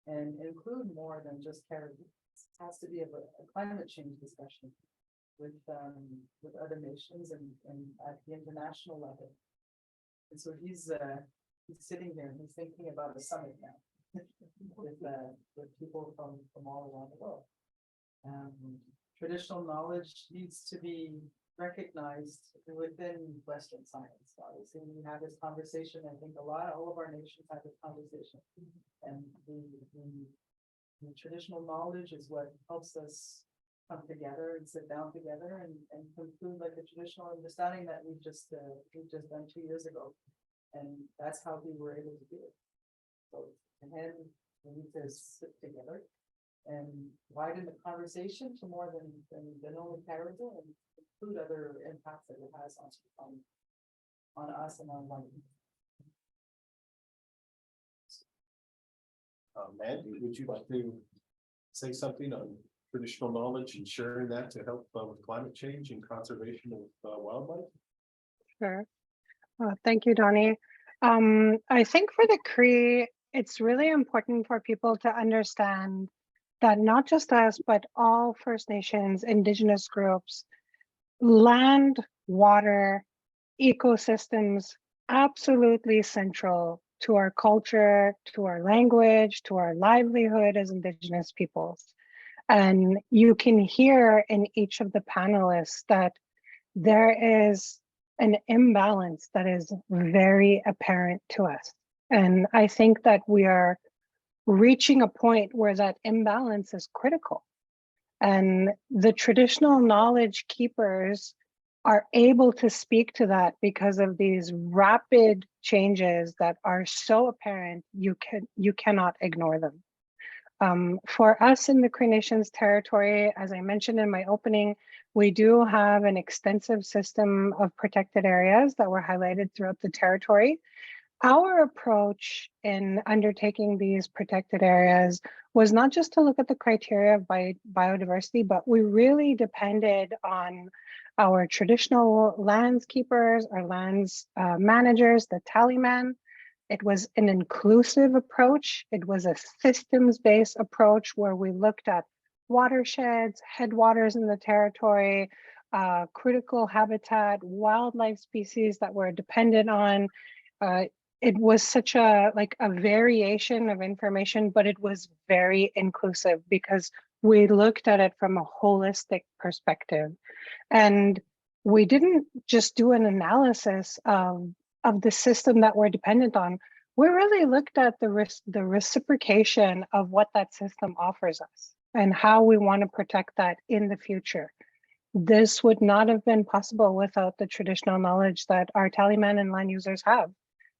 [SPEAKER 6] and include more than just caribou. It has to be a climate change discussion with other nations and at the international level. And so he's sitting there and he's thinking about a summit now with people from all around the world. Traditional knowledge needs to be recognized within Western science. Obviously, we have this conversation. I think all of our nations have this conversation, and the traditional knowledge is what helps us come together and sit down together and conclude like the traditional understanding that we've just done 2 years ago, and that's how we were able to do it. So, and then we need to sit together and widen the conversation to more than only caribou and include other impacts that it has on us and on life.
[SPEAKER 1] Mandy, would you like to say something on traditional knowledge and sharing that to help with climate change and conservation of wildlife?
[SPEAKER 4] Sure. Thank you, Donnie. I think for the Cree, it's really important for people to understand that not just us, but all First Nations, Indigenous groups, land, water, ecosystems, absolutely central to our culture, to our language, to our livelihood as Indigenous peoples. And you can hear in each of the panelists that there is an imbalance that is very apparent to us. And I think that we are reaching a point where that imbalance is critical. And the traditional knowledge keepers are able to speak to that because of these rapid changes that are so apparent, you cannot ignore them. For us in the Cree Nations territory, as I mentioned in my opening, we do have an extensive system of protected areas that were highlighted throughout the territory. Our approach in undertaking these protected areas was not just to look at the criteria of biodiversity, but we really depended on our traditional landskeepers, our lands managers, the tallyman. It was an inclusive approach. It was a systems-based approach where we looked at watersheds, headwaters in the territory, critical habitat, wildlife species that were dependent on. It was such a variation of information, but it was very inclusive because we looked at it from a holistic perspective. And we didn't just do an analysis of the system that we're dependent on. we really looked at the reciprocation of what that system offers us and how we want to protect that in the future. This would not have been possible without the traditional knowledge that our tallyman and land users have.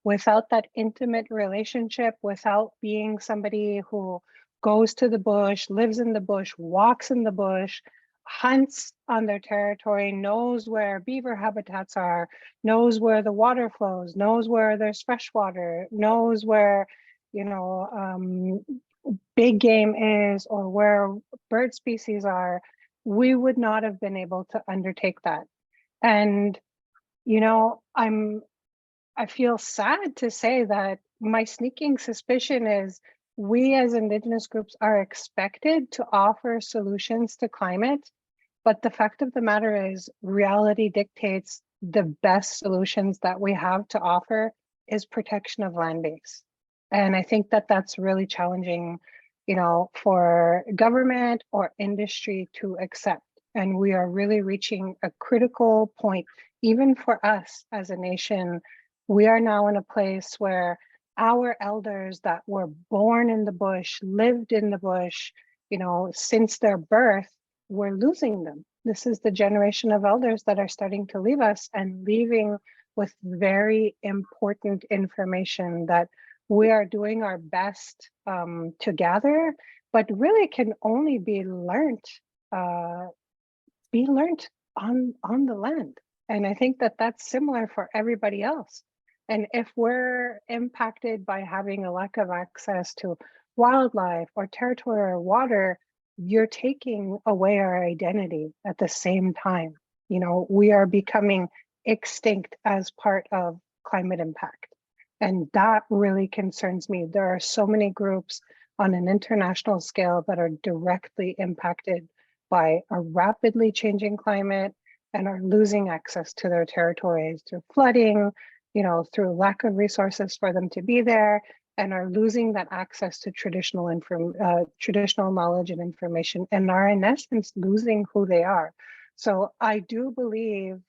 [SPEAKER 4] Without that intimate relationship, without being somebody who goes to the bush, lives in the bush, walks in the bush, hunts on their territory, knows where beaver habitats are, knows where the water flows, knows where there's fresh water, knows where, you know, big game is or where bird species are, we would not have been able to undertake that. And, you know, I feel sad to say that my sneaking suspicion is we as Indigenous groups are expected to offer solutions to climate, but the fact of the matter is reality dictates the best solutions that we have to offer is protection of land base. And I think that that's really challenging, you know, for government or industry to accept. And we are really reaching a critical point, even for us as a nation. We are now in a place where our elders that were born in the bush, lived in the bush, you know, since their birth, we're losing them. This is the generation of elders that are starting to leave us and leaving with very important information that we are doing our best to gather, but really can only be learned on the land. And I think that that's similar for everybody else. And if we're impacted by having a lack of access to wildlife or territory or water, you're taking away our identity at the same time. You know, we are becoming extinct as part of climate impact. And that really concerns me. There are so many groups on an international scale that are directly impacted by a rapidly changing climate and are losing access to their territories through flooding, you know, through lack of resources for them to be there, and are losing that access to traditional knowledge and information, and are in essence losing who they are. So I do believe,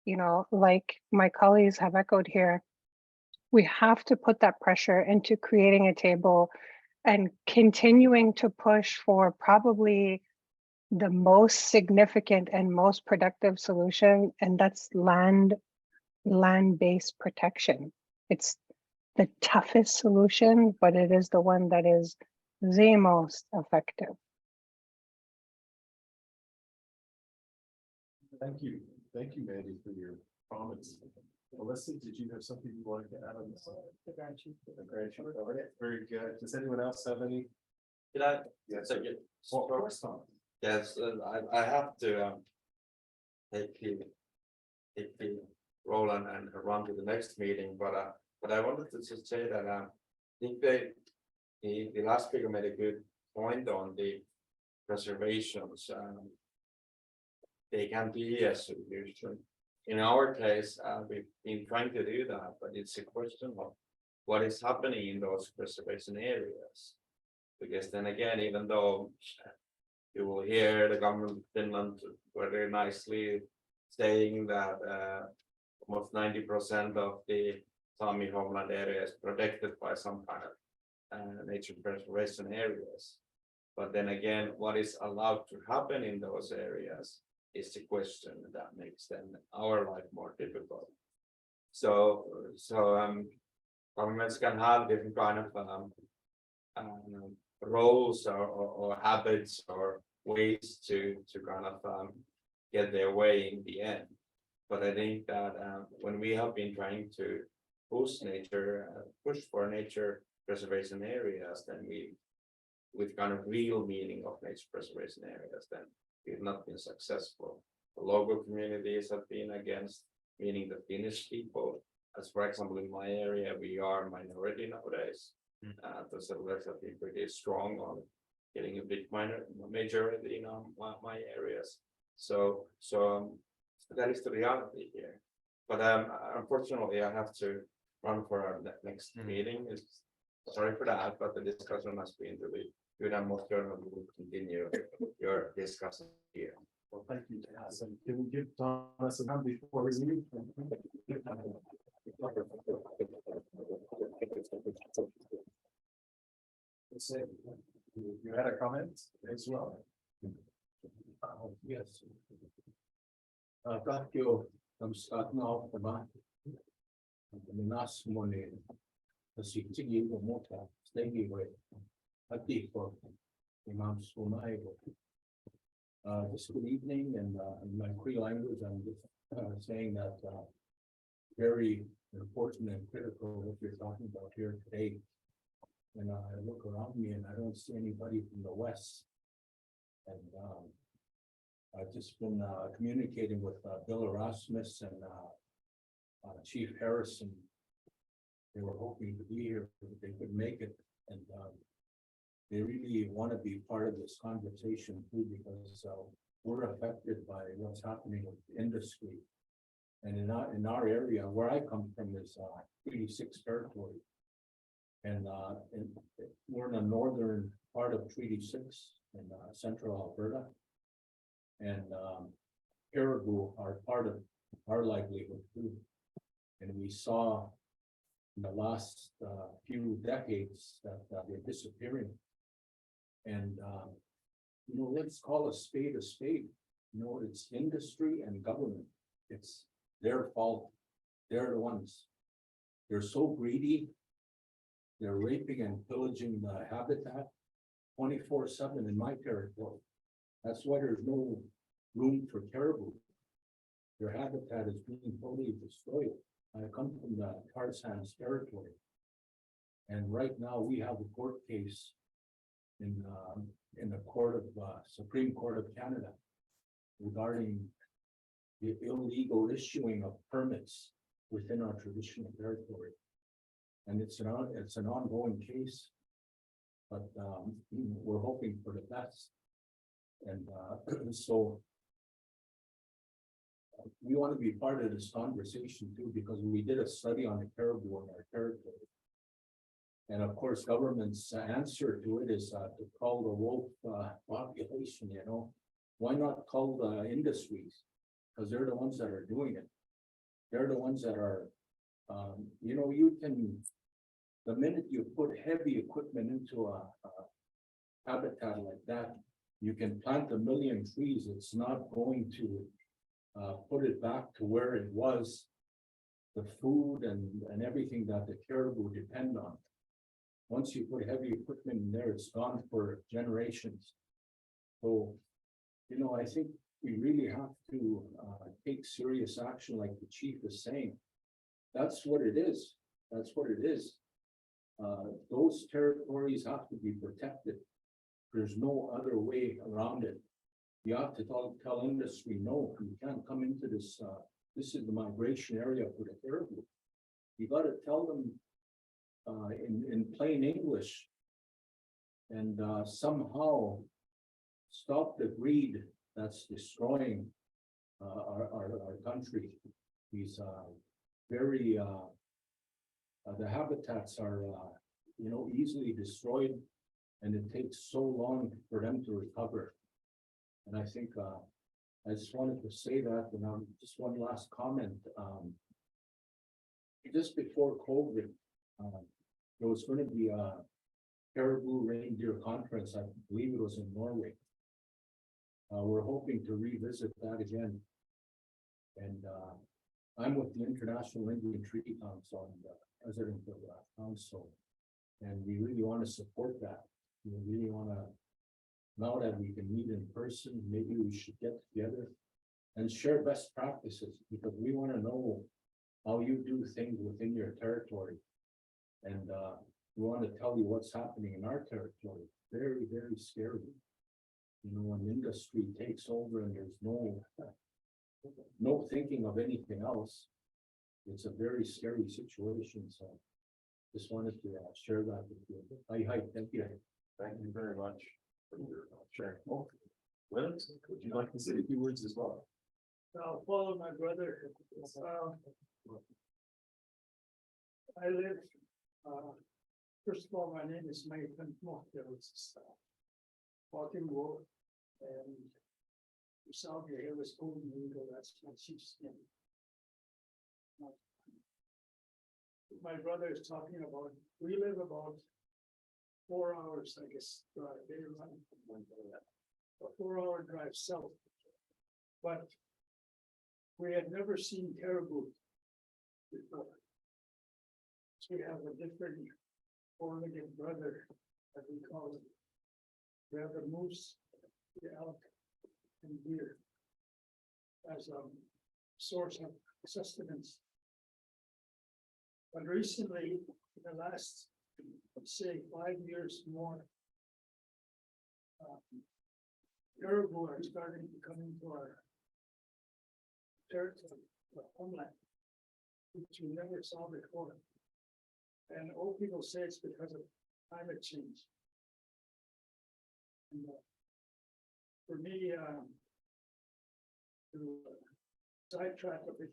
[SPEAKER 4] you know, like my colleagues have echoed here, we have to put that pressure into creating a table and continuing to push for probably the most significant and most productive solution, and that's land-based protection. It's the toughest solution, but it is the one that is the most effective.
[SPEAKER 1] Thank you, Mandy, for your comments. Melissa, did you have something you wanted to add on this? The grandchildren. All right, very good. Does anyone else have any?
[SPEAKER 2] Did I?
[SPEAKER 1] Yes.
[SPEAKER 2] So, yeah,
[SPEAKER 1] Well, of course not.
[SPEAKER 2] yes, I have to take the role and run to the next meeting, but I wanted to just say that I think the last speaker made a good point on the preservations. They can be a solution. In our case, we've been trying to do that, but it's a question of what is happening in those preservation areas. Because then again, even though you will hear the government of Finland very nicely saying that almost 90% of the Sami homeland area is protected by some kind of nature preservation areas. But then again, what is allowed to happen in those areas is the question that makes then our life more difficult. So governments can have different kind of roles or habits or ways to kind of get their way in the end. But I think that when we have been trying to push for nature preservation areas, then with kind of real meaning of nature preservation areas, then we've not been successful. The local communities have been against, meaning the Finnish people. As for example, in my area, we are minority nowadays. The settlers have been pretty strong on getting a big majority in my areas. So that is the reality here. But unfortunately, I have to run for our next meeting. Sorry for that, but the discussion has been really good, and most certainly we will continue your discussion here.
[SPEAKER 1] Well, thank you, Thomas. And can we give Thomas a hand before we leave? You had a comment as well?
[SPEAKER 7] Yes. Thank you. I'm starting off the month. The last morning. The city gave a motor, staying away. I think for Imam Sunai. This good evening and in my Cree language, I'm just saying that very important and critical what you're talking about here today. And I look around me and I don't see anybody from the west. And I've just been communicating with Bill Erasmus and Chief Harrison. They were hoping to be here, but they couldn't make it. And they really want to be part of this conversation too, because we're affected by what's happening with the industry. And in our area, where I come from is Treaty 6 territory. And we're in the northern part of Treaty 6 in central Alberta. And caribou are part of our livelihood too. And we saw in the last few decades that they're disappearing. And you know, let's call a spade a spade. You know, it's industry and government. It's their fault. They're the ones. They're so greedy. They're raping and pillaging the habitat 24/7 in my territory. That's why there's no room for caribou. Their habitat is being totally destroyed. I come from the tar sands territory. And right now we have a court case in the court of Supreme Court of Canada regarding the illegal issuing of permits within our traditional territory. And it's an ongoing case, but we're hoping for the best. And so we want to be part of this conversation too, because we did a study on the caribou in our territory. And of course, government's answer to it is to call the wolf population, you know. Why not call the industries? Because they're the ones that are doing it. They're the ones that are, you know, you can, the minute you put heavy equipment into a habitat like that, you can plant 1 million trees. It's not going to put it back to where it was, the food and everything that the caribou depend on. Once you put heavy equipment in there, it's gone for generations. So, you know, I think we really have to take serious action like the chief is saying. That's what it is. That's what it is. Those territories have to be protected. There's no other way around it. You have to tell industry, no, you can't come into this. This is the migration area for the caribou. You got to tell them in plain English and somehow stop the greed that's destroying our country. These very the habitats are you know, easily destroyed, and it takes so long for them to recover. And I think I just wanted to say that, and just one last comment. Just before COVID, there was going to be a caribou reindeer conference. I believe it was in Norway. We're hoping to revisit that again. And I'm with the International Indian Treaty Council and president of that council. And we really want to support that. We really want to, now that we can meet in person, maybe we should get together and share best practices, because we want to know how you do things within your territory. And we want to tell you what's happening in our territory. Very, very scary. You know, when industry takes over and there's no thinking of anything else, it's a very scary situation. So just wanted to share that with you. Hi, thank you.
[SPEAKER 1] Thank you very much for your sharing. Oh, Will, would you like to say a few words as well?
[SPEAKER 8] I'll follow my brother. I live, first of all, my name is Nathan Mockdale. Walking Road, and south here was Golden Eagle, that's my chief's name. my brother is talking about, we live about 4 hours, I guess, drive, they run a 4 hour drive south. But we had never seen caribou before. So we have a different four-legged brother, as we call it. We have the moose, the elk, and deer as a source of sustenance. But recently, in the last, let's say, 5 years more, caribou are starting to come into our territory, our homeland, which we never saw before. And old people say it's because of climate change. And, for me, to sidetrack a bit,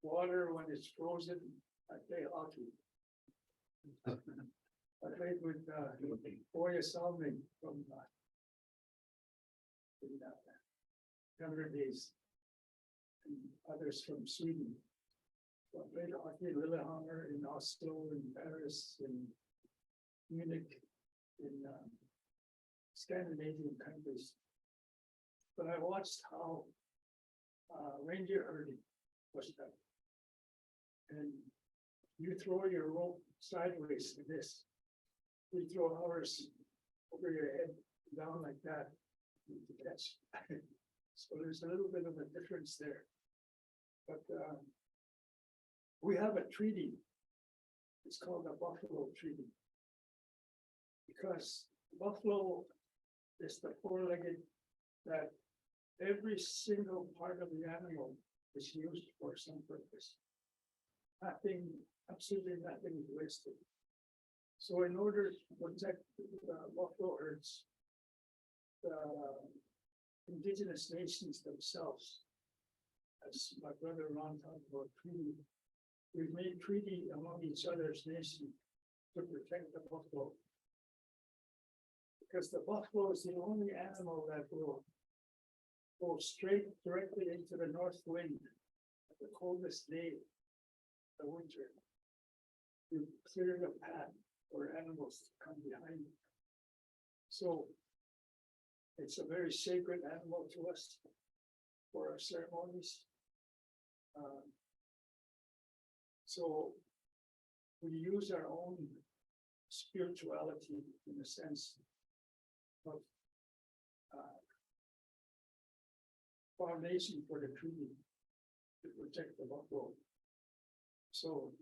[SPEAKER 8] water when it's frozen, I play hockey. I played with Boya Salming from in younger days, and others from Sweden. So I played hockey in Lillehammer, in Oslo, in Paris, in Munich, in Scandinavian countries. But I watched how reindeer herding was done. And you throw your rope sideways like this. We throw ours over your head, down like that, to catch. So there's a little bit of a difference there. But we have a treaty. It's called the Buffalo Treaty. Because buffalo is the four-legged that every single part of the animal is used for some purpose. Nothing, absolutely nothing is wasted. So in order to protect buffalo herds, the Indigenous nations themselves, as my brother Ron talked about treaty, we've made treaty among each other's nations to protect the buffalo. Because the buffalo is the only animal that will go straight directly into the north wind at the coldest day of the winter. To clear the path for animals to come behind it. So it's a very sacred animal to us for our ceremonies. So we use our own spirituality in a sense of foundation for the treaty to protect the buffalo. So,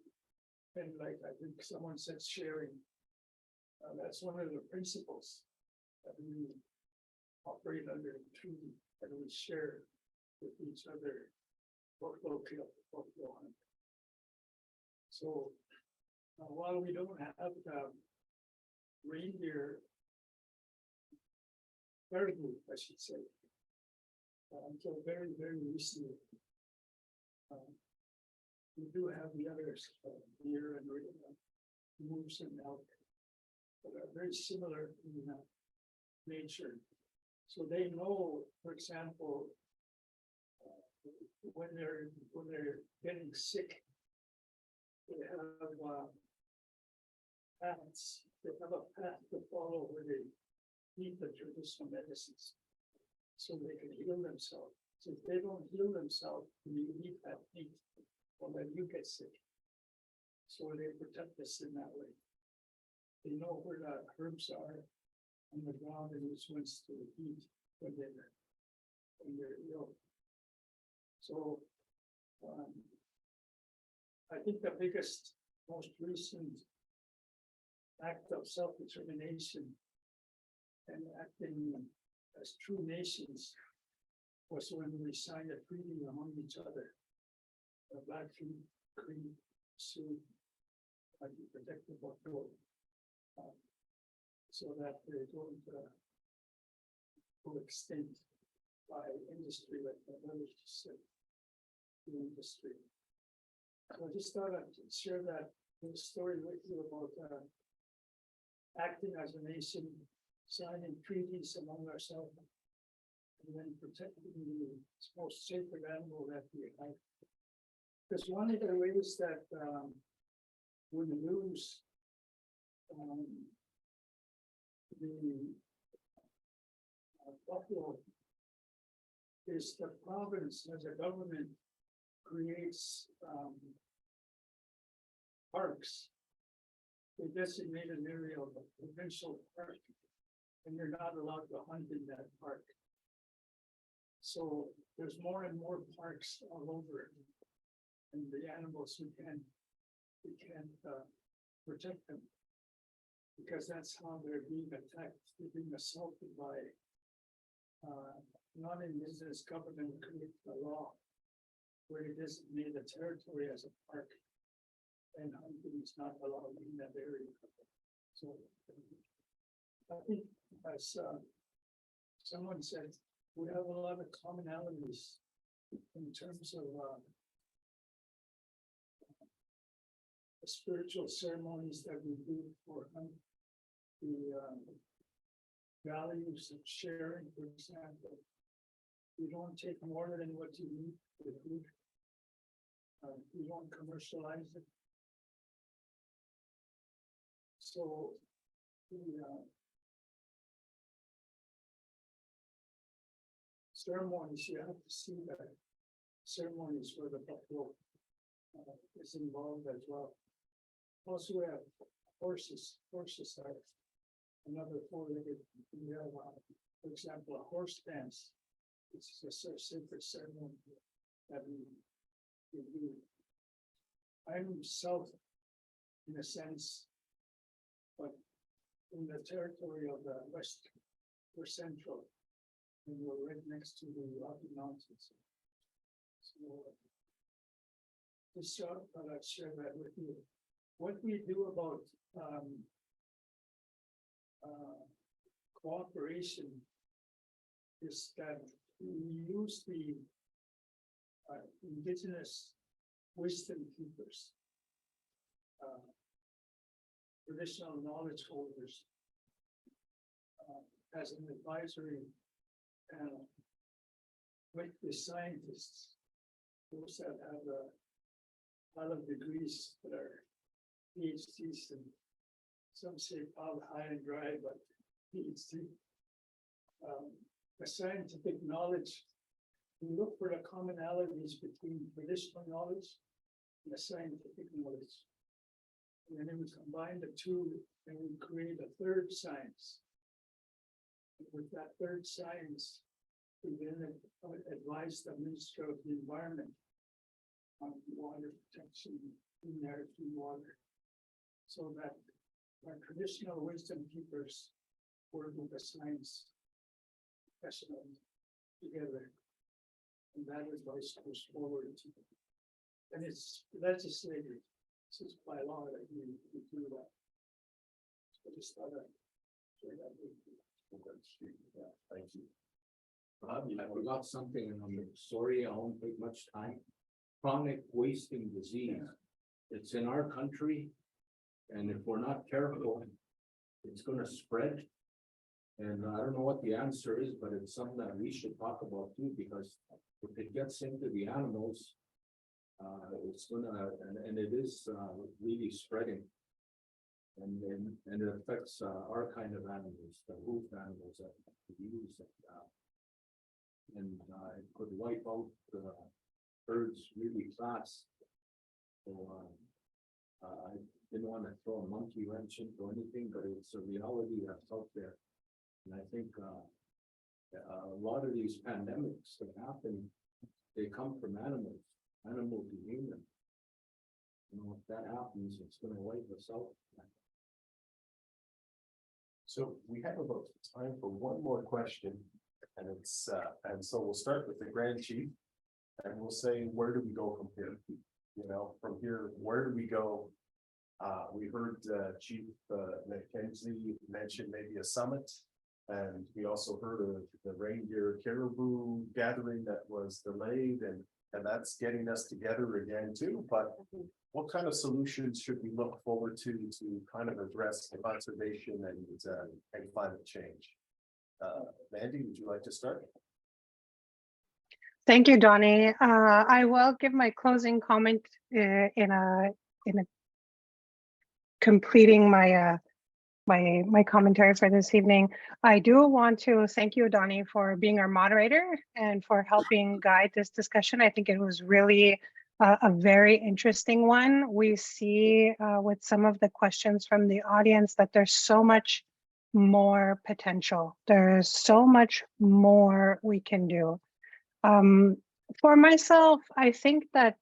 [SPEAKER 8] and like I think someone said, sharing, that's one of the principles that we operate under the treaty, that we share with each other buffalo kill, buffalo hunt. So while we don't have the reindeer, caribou, I should say, until very, very recently, we do have the others, deer and moose and elk, that are very similar in nature. So they know, for example, when they're getting sick, they have paths. They have a path to follow where they eat the traditional medicines, so they can heal themselves. So if they don't heal themselves, you eat that meat, well, then you get sick. So they protect us in that way. They know where the herbs are on the ground and which ones to eat when they're ill. So I think the biggest, most recent act of self-determination and acting as true nations was when we signed a treaty among each other. The Blackfeet, Cree, Sioux, to protect the buffalo, so that they don't go extinct by industry, like the others just said, the industry. So I just thought I'd share that little story with you about acting as a nation, signing treaties among ourselves, and then protecting the most sacred animal that we have. Because one of the ways that we lose the buffalo is the province as a government creates parks. They designate an area of a provincial park, and you're not allowed to hunt in that park. So there's more and more parks all over, and the animals we can't protect them. Because that's how they're being attacked, they're being assaulted by non-indigenous government create a law where it designate a territory as a park. And hunting is not allowed in that area. So I think as someone said, we have a lot of commonalities in terms of the spiritual ceremonies that we do for the values of sharing, for example. You don't take more than what you need for the food. You don't commercialize it. So the ceremonies, you have to see that ceremonies where the buffalo is involved as well. Also, we have horses. Horses are another four-legged. We have, for example, a horse dance. It's a sacred ceremony that we do. I'm south in a sense, but in the territory of the west, we're central, and we're right next to the Rocky Mountains. So this I'll share that with you. What we do about cooperation is that we use the Indigenous wisdom keepers, traditional knowledge holders, as an advisory panel with the scientists, those that have a lot of degrees that are PhDs, and some say probably high and dry, but PhD. The scientific knowledge, we look for the commonalities between traditional knowledge and the scientific knowledge. And then we combine the two and we create a third science. And with that third science, we then advise the Minister of the Environment on water protection, clean air, clean water, so that our traditional wisdom keepers work with the science professionals together, and that advice goes forward. And it's legislated, so it's by law that we do that. So just thought I'd share that with you.
[SPEAKER 1] Yeah, thank you.
[SPEAKER 7] I forgot something, and I'm sorry, I won't take much time. Chronic wasting disease. It's in our country, and if we're not careful, it's gonna spread. And I don't know what the answer is, but it's something that we should talk about too, because if it gets into the animals, it's gonna, and it is really spreading. And it affects our kind of animals, the hoofed animals that we use. And it could wipe out herds really fast. So I didn't want to throw a monkey wrench into anything, but it's a reality that's out there. And I think a lot of these pandemics that happen, they come from animals, animal to human. You know, if that happens, it's going to wipe us out.
[SPEAKER 1] So we have about time for one more question, and it's and so we'll start with the Grand Chief, and we'll say, where do we go from here? You know, from here, where do we go? We heard Chief Mackenzie mention maybe a summit, and we also heard of the reindeer caribou gathering that was delayed, and that's getting us together again too. But what kind of solutions should we look forward to kind of address conservation and climate change? Mandy, would you like to start?
[SPEAKER 4] Thank you, Donnie. I will give my closing comment in a completing my my commentary for this evening. I do want to thank you, Donnie, for being our moderator and for helping guide this discussion. I think it was really a very interesting one. We see with some of the questions from the audience that there's so much more potential. There's so much more we can do. For myself, I think that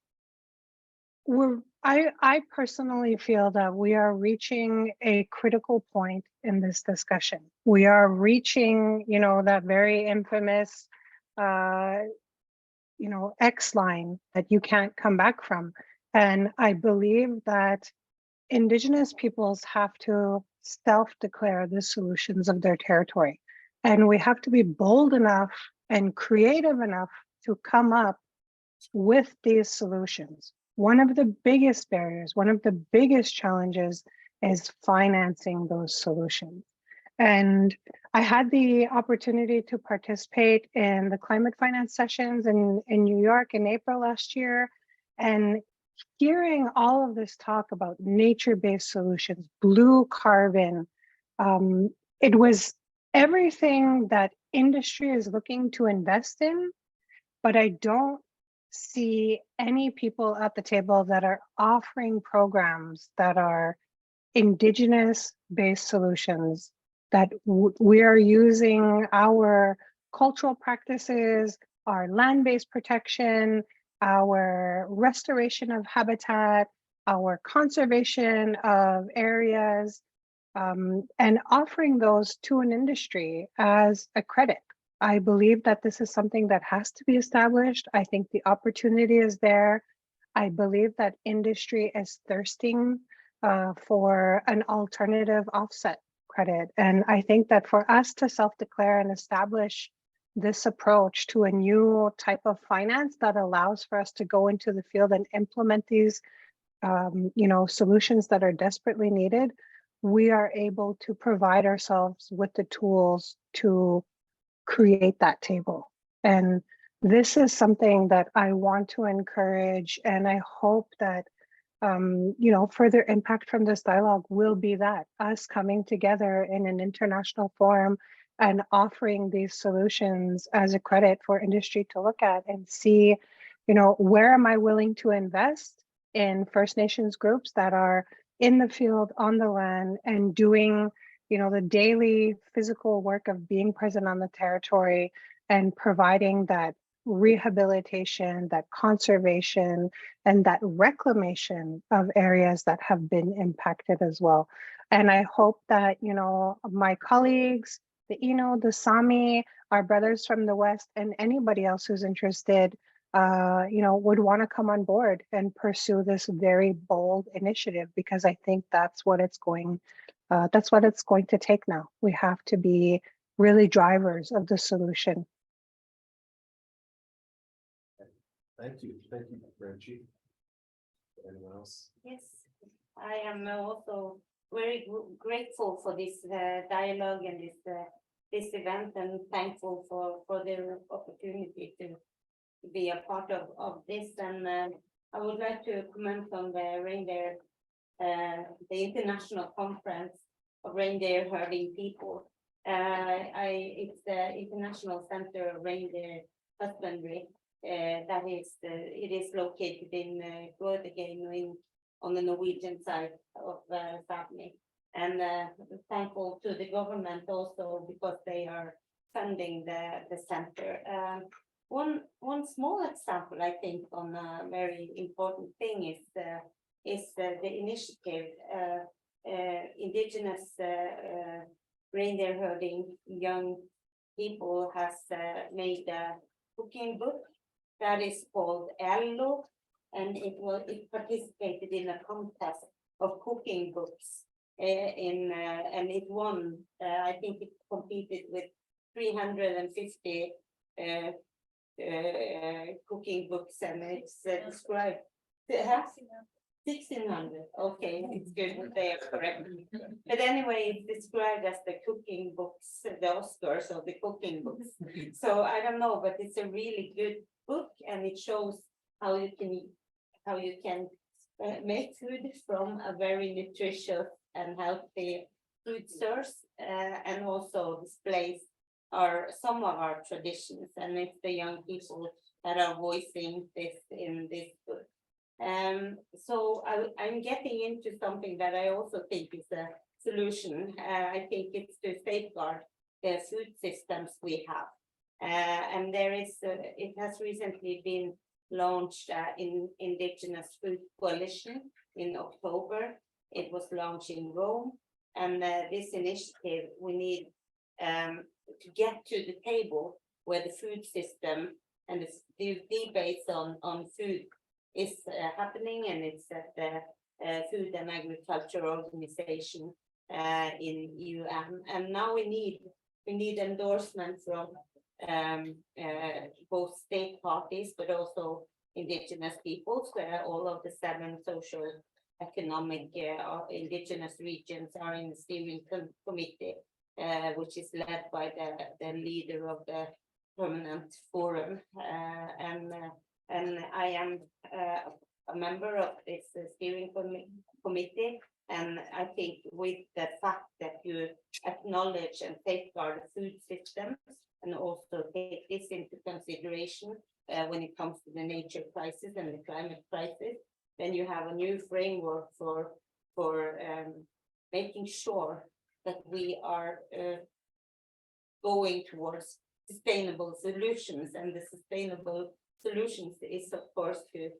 [SPEAKER 4] I personally feel that we are reaching a critical point in this discussion. We are reaching, you know, that very infamous, you know, X line that you can't come back from. And I believe that Indigenous peoples have to self-declare the solutions of their territory. And we have to be bold enough and creative enough to come up with these solutions. One of the biggest barriers, one of the biggest challenges is financing those solutions. And I had the opportunity to participate in the climate finance sessions in New York in April last year. And hearing all of this talk about nature-based solutions, blue carbon, it was everything that industry is looking to invest in, but I don't see any people at the table that are offering programs that are Indigenous-based solutions, that we are using our cultural practices, our land-based protection, our restoration of habitat, our conservation of areas, and offering those to an industry as a credit. I believe that this is something that has to be established. I think the opportunity is there. I believe that industry is thirsting for an alternative offset credit. And I think that for us to self-declare and establish this approach to a new type of finance that allows for us to go into the field and implement these you know, solutions that are desperately needed, we are able to provide ourselves with the tools to create that table. And this is something that I want to encourage, and I hope that you know, further impact from this dialogue will be that us coming together in an international forum and offering these solutions as a credit for industry to look at and see, you know, where am I willing to invest in First Nations groups that are in the field, on the land, and doing, you know, the daily physical work of being present on the territory and providing that rehabilitation, that conservation, and that reclamation of areas that have been impacted as well. And I hope that, you know, my colleagues, the Ino, the Sami, our brothers from the West, and anybody else who's interested, you know, would want to come on board and pursue this very bold initiative, because I think that's what it's going to take now. We have to be really drivers of the solution.
[SPEAKER 1] Thank you, Reggie. Anyone else?
[SPEAKER 3] Yes, I am also very grateful for this dialogue and this event, and thankful for the opportunity to be a part of this. And I would like to comment on the reindeer, the international conference of reindeer herding people. It's the International Center of Reindeer Husbandry. That is, it is located in Gull-Masty on the Norwegian side of Saganash. And thankful to the government also, because they are funding the center. One small example, I think, on a very important thing is the initiative. Indigenous reindeer herding young people has made a cooking book that is called Ello, and it participated in a contest of cooking books and it won. I think it competed with 350 cooking books, and it's described. 1600, okay, it's good that they are correct. But anyway, it's described as the cooking books, the Oscars of the cooking books. So I don't know, but it's a really good book and it shows how you can make food from a very nutritious and healthy food source, and also displays some of our traditions, and it's the young people that are voicing this in this book. So I'm getting into something that I also think is a solution. I think it's to safeguard the food systems we have. And it has recently been launched in Indigenous Food Coalition in October. It was launched in Rome. And this initiative, we need to get to the table where the food system and the debates on food is happening, and it's at the Food and Agriculture Organization in UN. And now we need endorsement from both state parties, but also Indigenous peoples, where all of the 7 social economic Indigenous regions are in the steering committee, which is led by the leader of the permanent forum, and I am a member of this steering committee, and I think with the fact that you acknowledge and safeguard the food systems and also take this into consideration when it comes to the nature crisis and the climate crisis, then you have a new framework for making sure that we are going towards sustainable solutions, and the sustainable solutions is of course to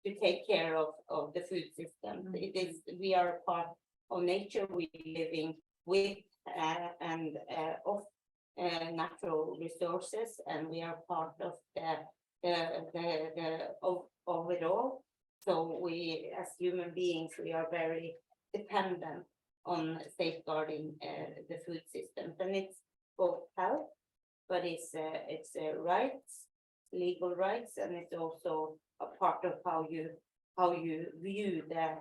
[SPEAKER 3] take care of the food system. It is, we are a part of nature, we living with and of natural resources, and we are part of of it all. So we, as human beings, we are very dependent on safeguarding the food systems, and it's both health, but it's rights, legal rights, and it's also a part of how you view the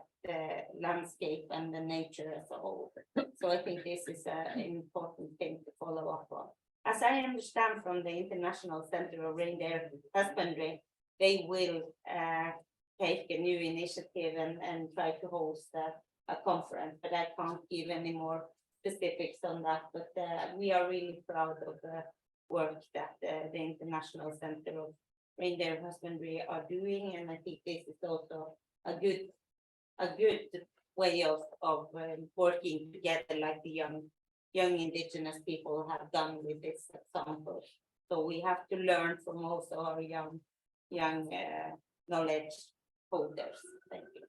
[SPEAKER 3] landscape and the nature as a whole. So I think this is an important thing to follow up on. As I understand from the International Center of Reindeer Husbandry, they will take a new initiative and try to host a conference, but I can't give any more specifics on that. But we are really proud of the work that the International Center of Reindeer Husbandry are doing, and I think this is also a good way of working together, like the young Indigenous people have done with this example. So we have to learn from also our young knowledge holders. Thank you.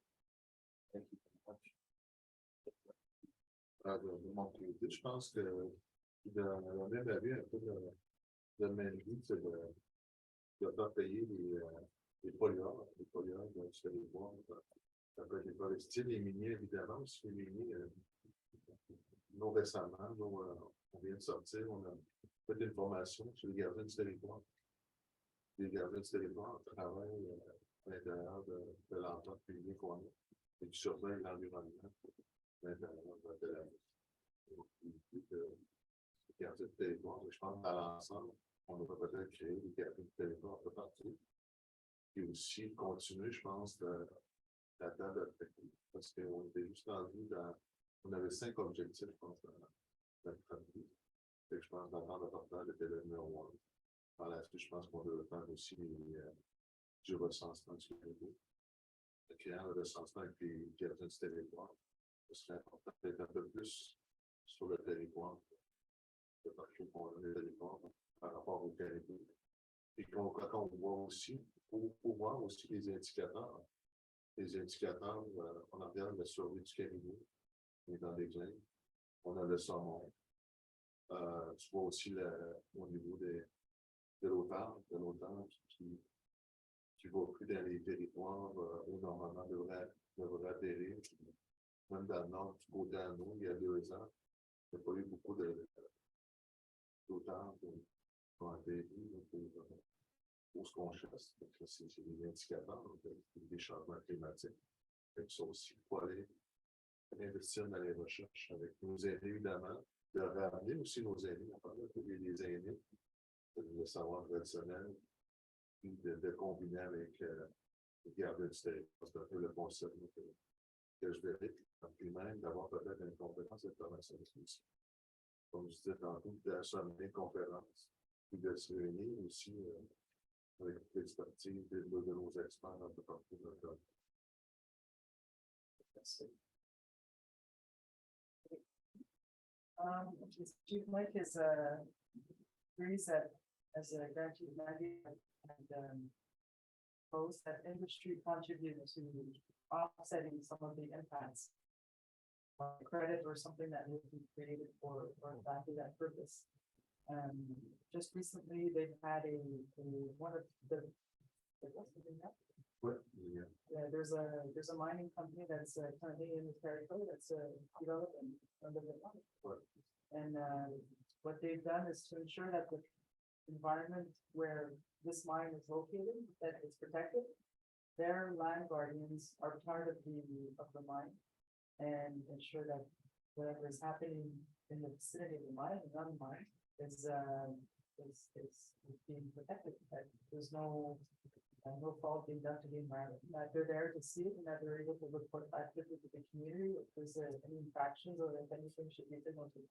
[SPEAKER 1] Thank you very much.
[SPEAKER 5] De mon côté, je pense que dans la même avis, un peu de Mandy, c'est de faire payer les pollueurs de ce territoire. Après, les forestiers, les miniers, évidemment, parce que les miniers, nous récemment, on vient de sortir, on a fait une formation sur les gardiens du territoire. Les gardiens du territoire travaillent à l'intérieur de l'entente publique qu'on a et qui surveillent l'environnement. Garder le territoire, je pense qu'à l'ensemble, on devrait peut-être créer des gardiens de territoire un peu partout. Et aussi continuer, je pense, d'attendre parce qu'on était juste rendu on avait 5 objectifs, je pense, dans notre travail. Je pense d'attendre le portage était le numéro 1. Par la suite, je pense qu'on devrait faire aussi du recensement du caribou. Créer le recensement avec les gardiens du territoire. Ce serait important d'être un peu plus sur le territoire, de partout qu'on a le territoire par rapport au caribou. Et quand on voit aussi, pour voir aussi les indicateurs, on regarde la survie du caribou, on est dans des graines, on a le saumon, tu vois aussi au niveau de l'automne qui va plus dans les territoires où normalement devrait atterrir. Même dans le nord, du côté à nous, il y a 2 ans, il n'y a pas eu beaucoup d'autant pour atterrir pour ce qu'on chasse. C'est des indicateurs des changements climatiques. Fait que ça aussi, il faut aller investir dans les recherches avec nos aînés, évidemment, de ramener aussi nos aînés, à parler des aînés, le savoir traditionnel, puis de combiner avec le garder du territoire. C'est un peu le concept que je verrais, puis même d'avoir peut-être une compétence internationale aussi. Comme je disais tantôt, d'assembler une conférence, puis de se réunir aussi avec l'expertise de nos experts un peu partout dans le monde.
[SPEAKER 6] Chief Mike is agrees that as a grantee of Mandy and proposed that industry contribute to offsetting some of the impacts. Credit or something that will be created for exactly that purpose. Just recently, they've had one of the what's the name?
[SPEAKER 5] Ouais, yeah.
[SPEAKER 6] Yeah, there's a mining company that's currently in the territory that's developing under the
[SPEAKER 5] Right.
[SPEAKER 6] And what they've done is to ensure that the environment where this mine is located, that is protected. Their land guardians are part of the mine and ensure that whatever is happening in the vicinity of the mine and on the mine is being protected. That there's no fault being done to the environment. That they're there to see it and that they're able to report back to the community if there's any infractions or if anything should be signaled to.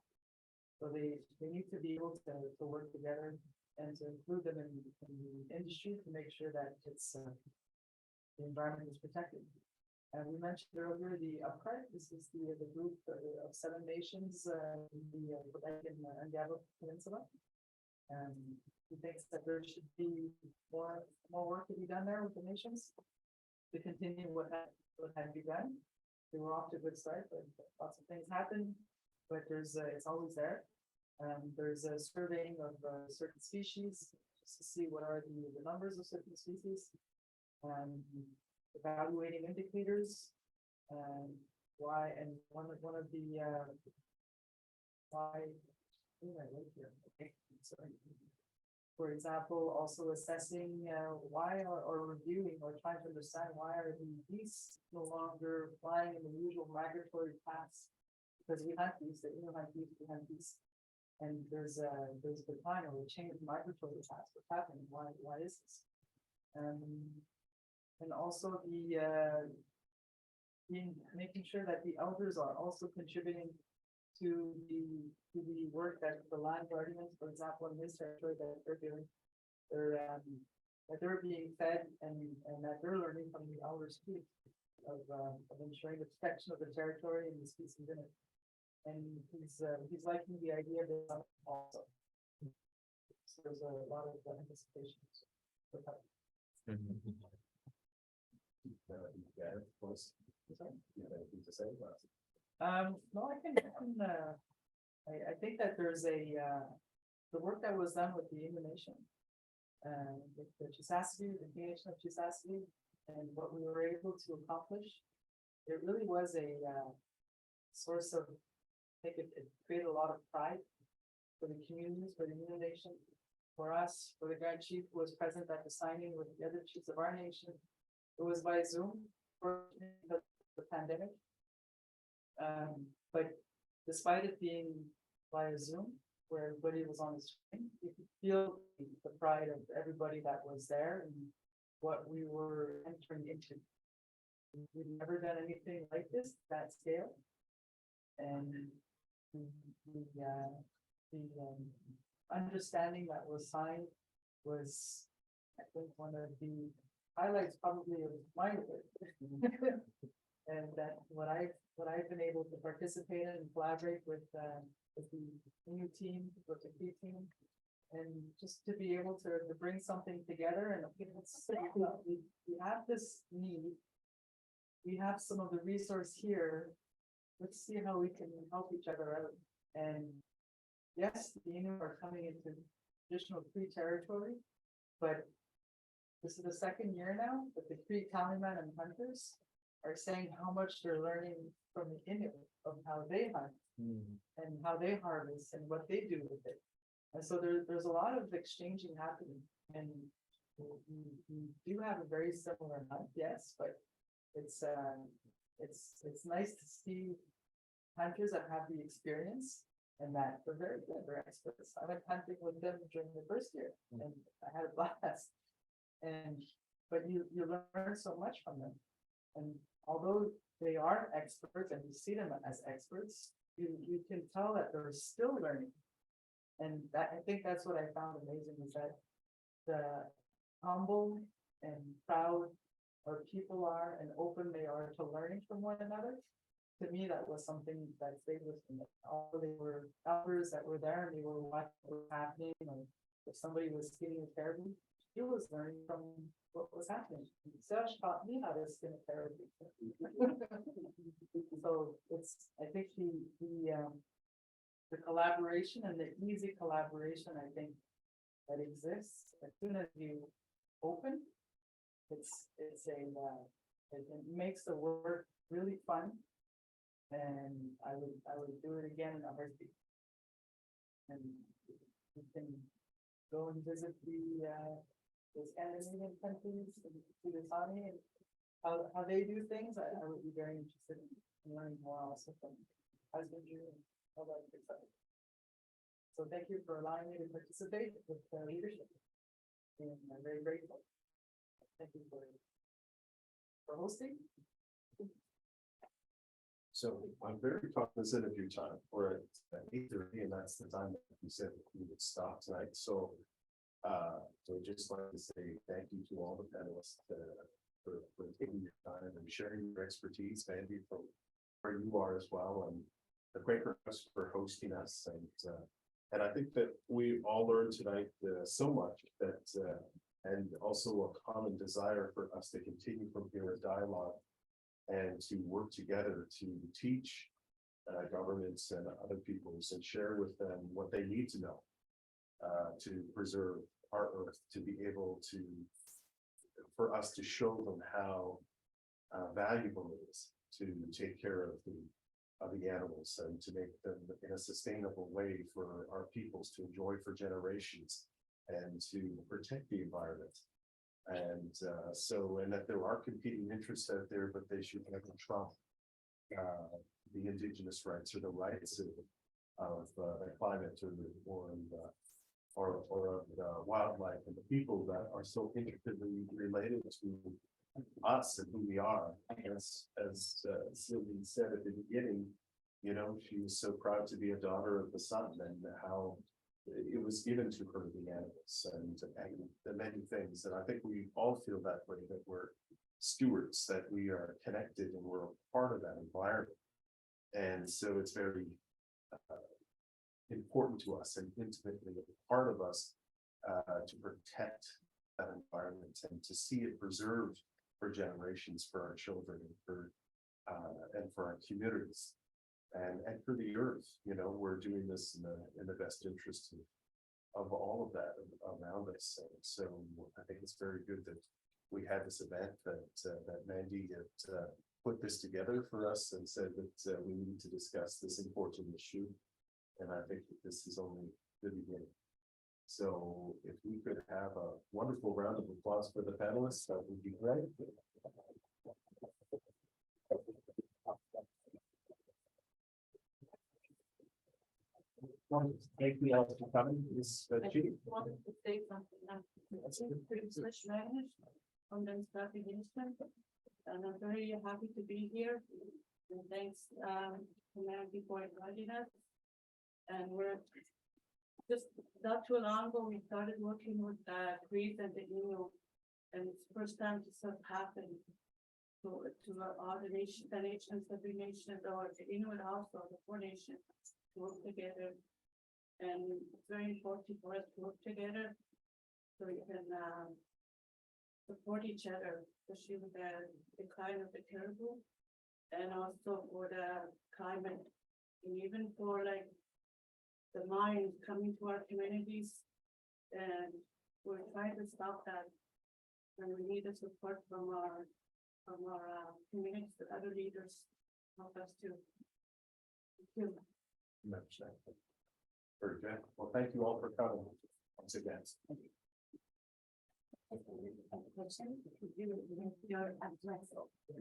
[SPEAKER 6] So they need to be able to work together and to include them in the industry to make sure that it's the environment is protected. And we mentioned earlier the Upcry. This is the group of 7 nations in the Quebec and Angava Peninsula. He thinks that there should be more work to be done there with the nations to continue what had begun. They were off to a good start, but lots of things happen. But there's it's always there. There's a surveying of certain species just to see what are the numbers of certain species. Evaluating indicators, why and one of the why. Okay, sorry. For example, also assessing why or reviewing or trying to understand why are the geese no longer flying in the usual migratory paths, because we have these, that we have these, and there's a decline or a change in migratory paths. What's happening? Why is this? And also making sure that the elders are also contributing to the work that the land guardians, for example, in this territory that they're doing, that they're being fed and that they're learning from the elders too, of ensuring the protection of the territory and the species in it. And he's liking the idea of this also. So there's a lot of anticipation. No, I think that there's the work that was done with the Indigenous, the Chisasibi, the creation of Chisasibi, and what we were able to accomplish. It really was a source of, I think it created a lot of pride for the communities, for the Indian nation, for us, for the Grand Chief who was present at the signing with the other chiefs of our nation. It was by Zoom for the pandemic. But despite it being via Zoom, where everybody was on the screen, you could feel the pride of everybody that was there and what we were entering into. We've never done anything like this, that scale. And the understanding that was signed was, I think, one of the highlights probably of my work. And that what I've been able to participate in and collaborate with the new team, with the Cree team, and just to be able to bring something together. And we have this need, we have some of the resource here. Let's see how we can help each other out. And yes, the Inuit are coming into traditional Cree territory, but this is the 2nd year now that the Cree cattlemen and hunters are saying how much they're learning from the Inuit of how they hunt and how they harvest and what they do with it. And so there's a lot of exchanging happening, and we do have a very similar hunt, yes, but it's it's nice to see hunters that have the experience and that they're very good, they're experts. I went hunting with them during the first year and I had a blast. And, but you learn so much from them. And although they are experts and you see them as experts, you can tell that they're still learning. And that, I think that's what I found amazing is that the humble and proud our people are and open they are to learning from one another. To me, that was something that stayed with me. Although they were elders that were there and they were watching what was happening, or if somebody was skinning a caribou, he was learning from what was happening. Serge taught me how to skin a caribou. So it's, I think the collaboration and the easy collaboration, I think, that exists as soon as you open, it makes the work really fun. And I would do it again in a heartbeat. And you can go and visit the Scandinavian countries and see the Sami and how they do things. I would be very interested in learning more also from husbandry and all that good stuff. So thank you for allowing me to participate with the leadership. And I'm very grateful. Thank you for hosting.
[SPEAKER 1] So I'm very cognizant of your time. We're at 8:30 and that's the time that you said that we would stop tonight. So I'd just like to say thank you to all the panelists for taking your time and sharing your expertise, Mandy, from where you are as well, and the Quaker House for hosting us. And I think that we all learned tonight so much that and also a common desire for us to continue from here a dialogue and to work together to teach governments and other peoples and share with them what they need to know to preserve our earth, to be able to, for us to show them how valuable it is to take care of the animals and to make them in a sustainable way for our peoples to enjoy for generations and to protect the environment. And and that there are competing interests out there, but they should never trump the indigenous rights or the rights of the climate or of the wildlife and the people that are so intricately related to us and who we are. As Sylvie said at the beginning, you know, she was so proud to be a daughter of the sun and how it was given to her, the animals and the many things. And I think we all feel that way, that we're stewards, that we are connected and we're a part of that environment. And so it's very important to us and intimately a part of us to protect that environment and to see it preserved for generations, for our children and for our communities. And for the earth, you know, we're doing this in the best interest of all of that around us. And so I think it's very good that we had this event that Mandy had put this together for us and said that we need to discuss this important issue. And I think that this is only the beginning. So if we could have a wonderful round of applause for the panelists, that would be great. Thank you all for coming. This
[SPEAKER 3] I just wanted to say something. Pretty much managed on the staffing instrument, and I'm very happy to be here. And thanks to Mandy for inviting us. And we're just not too long ago, we started working with Cree and the Indigenous, and it's the first time this has happened to all the nations, every nation, or the Inuit also, the 4 nations, to work together. And it's very important for us to work together so we can support each other, especially with the decline of the caribou and also for the climate and even for like the mines coming to our communities. And we're trying to stop that. And we need the support from our communities, the other leaders help us to. Thank you.
[SPEAKER 1] Very good. Well, thank you all for coming once again.
[SPEAKER 3] Question? Your address.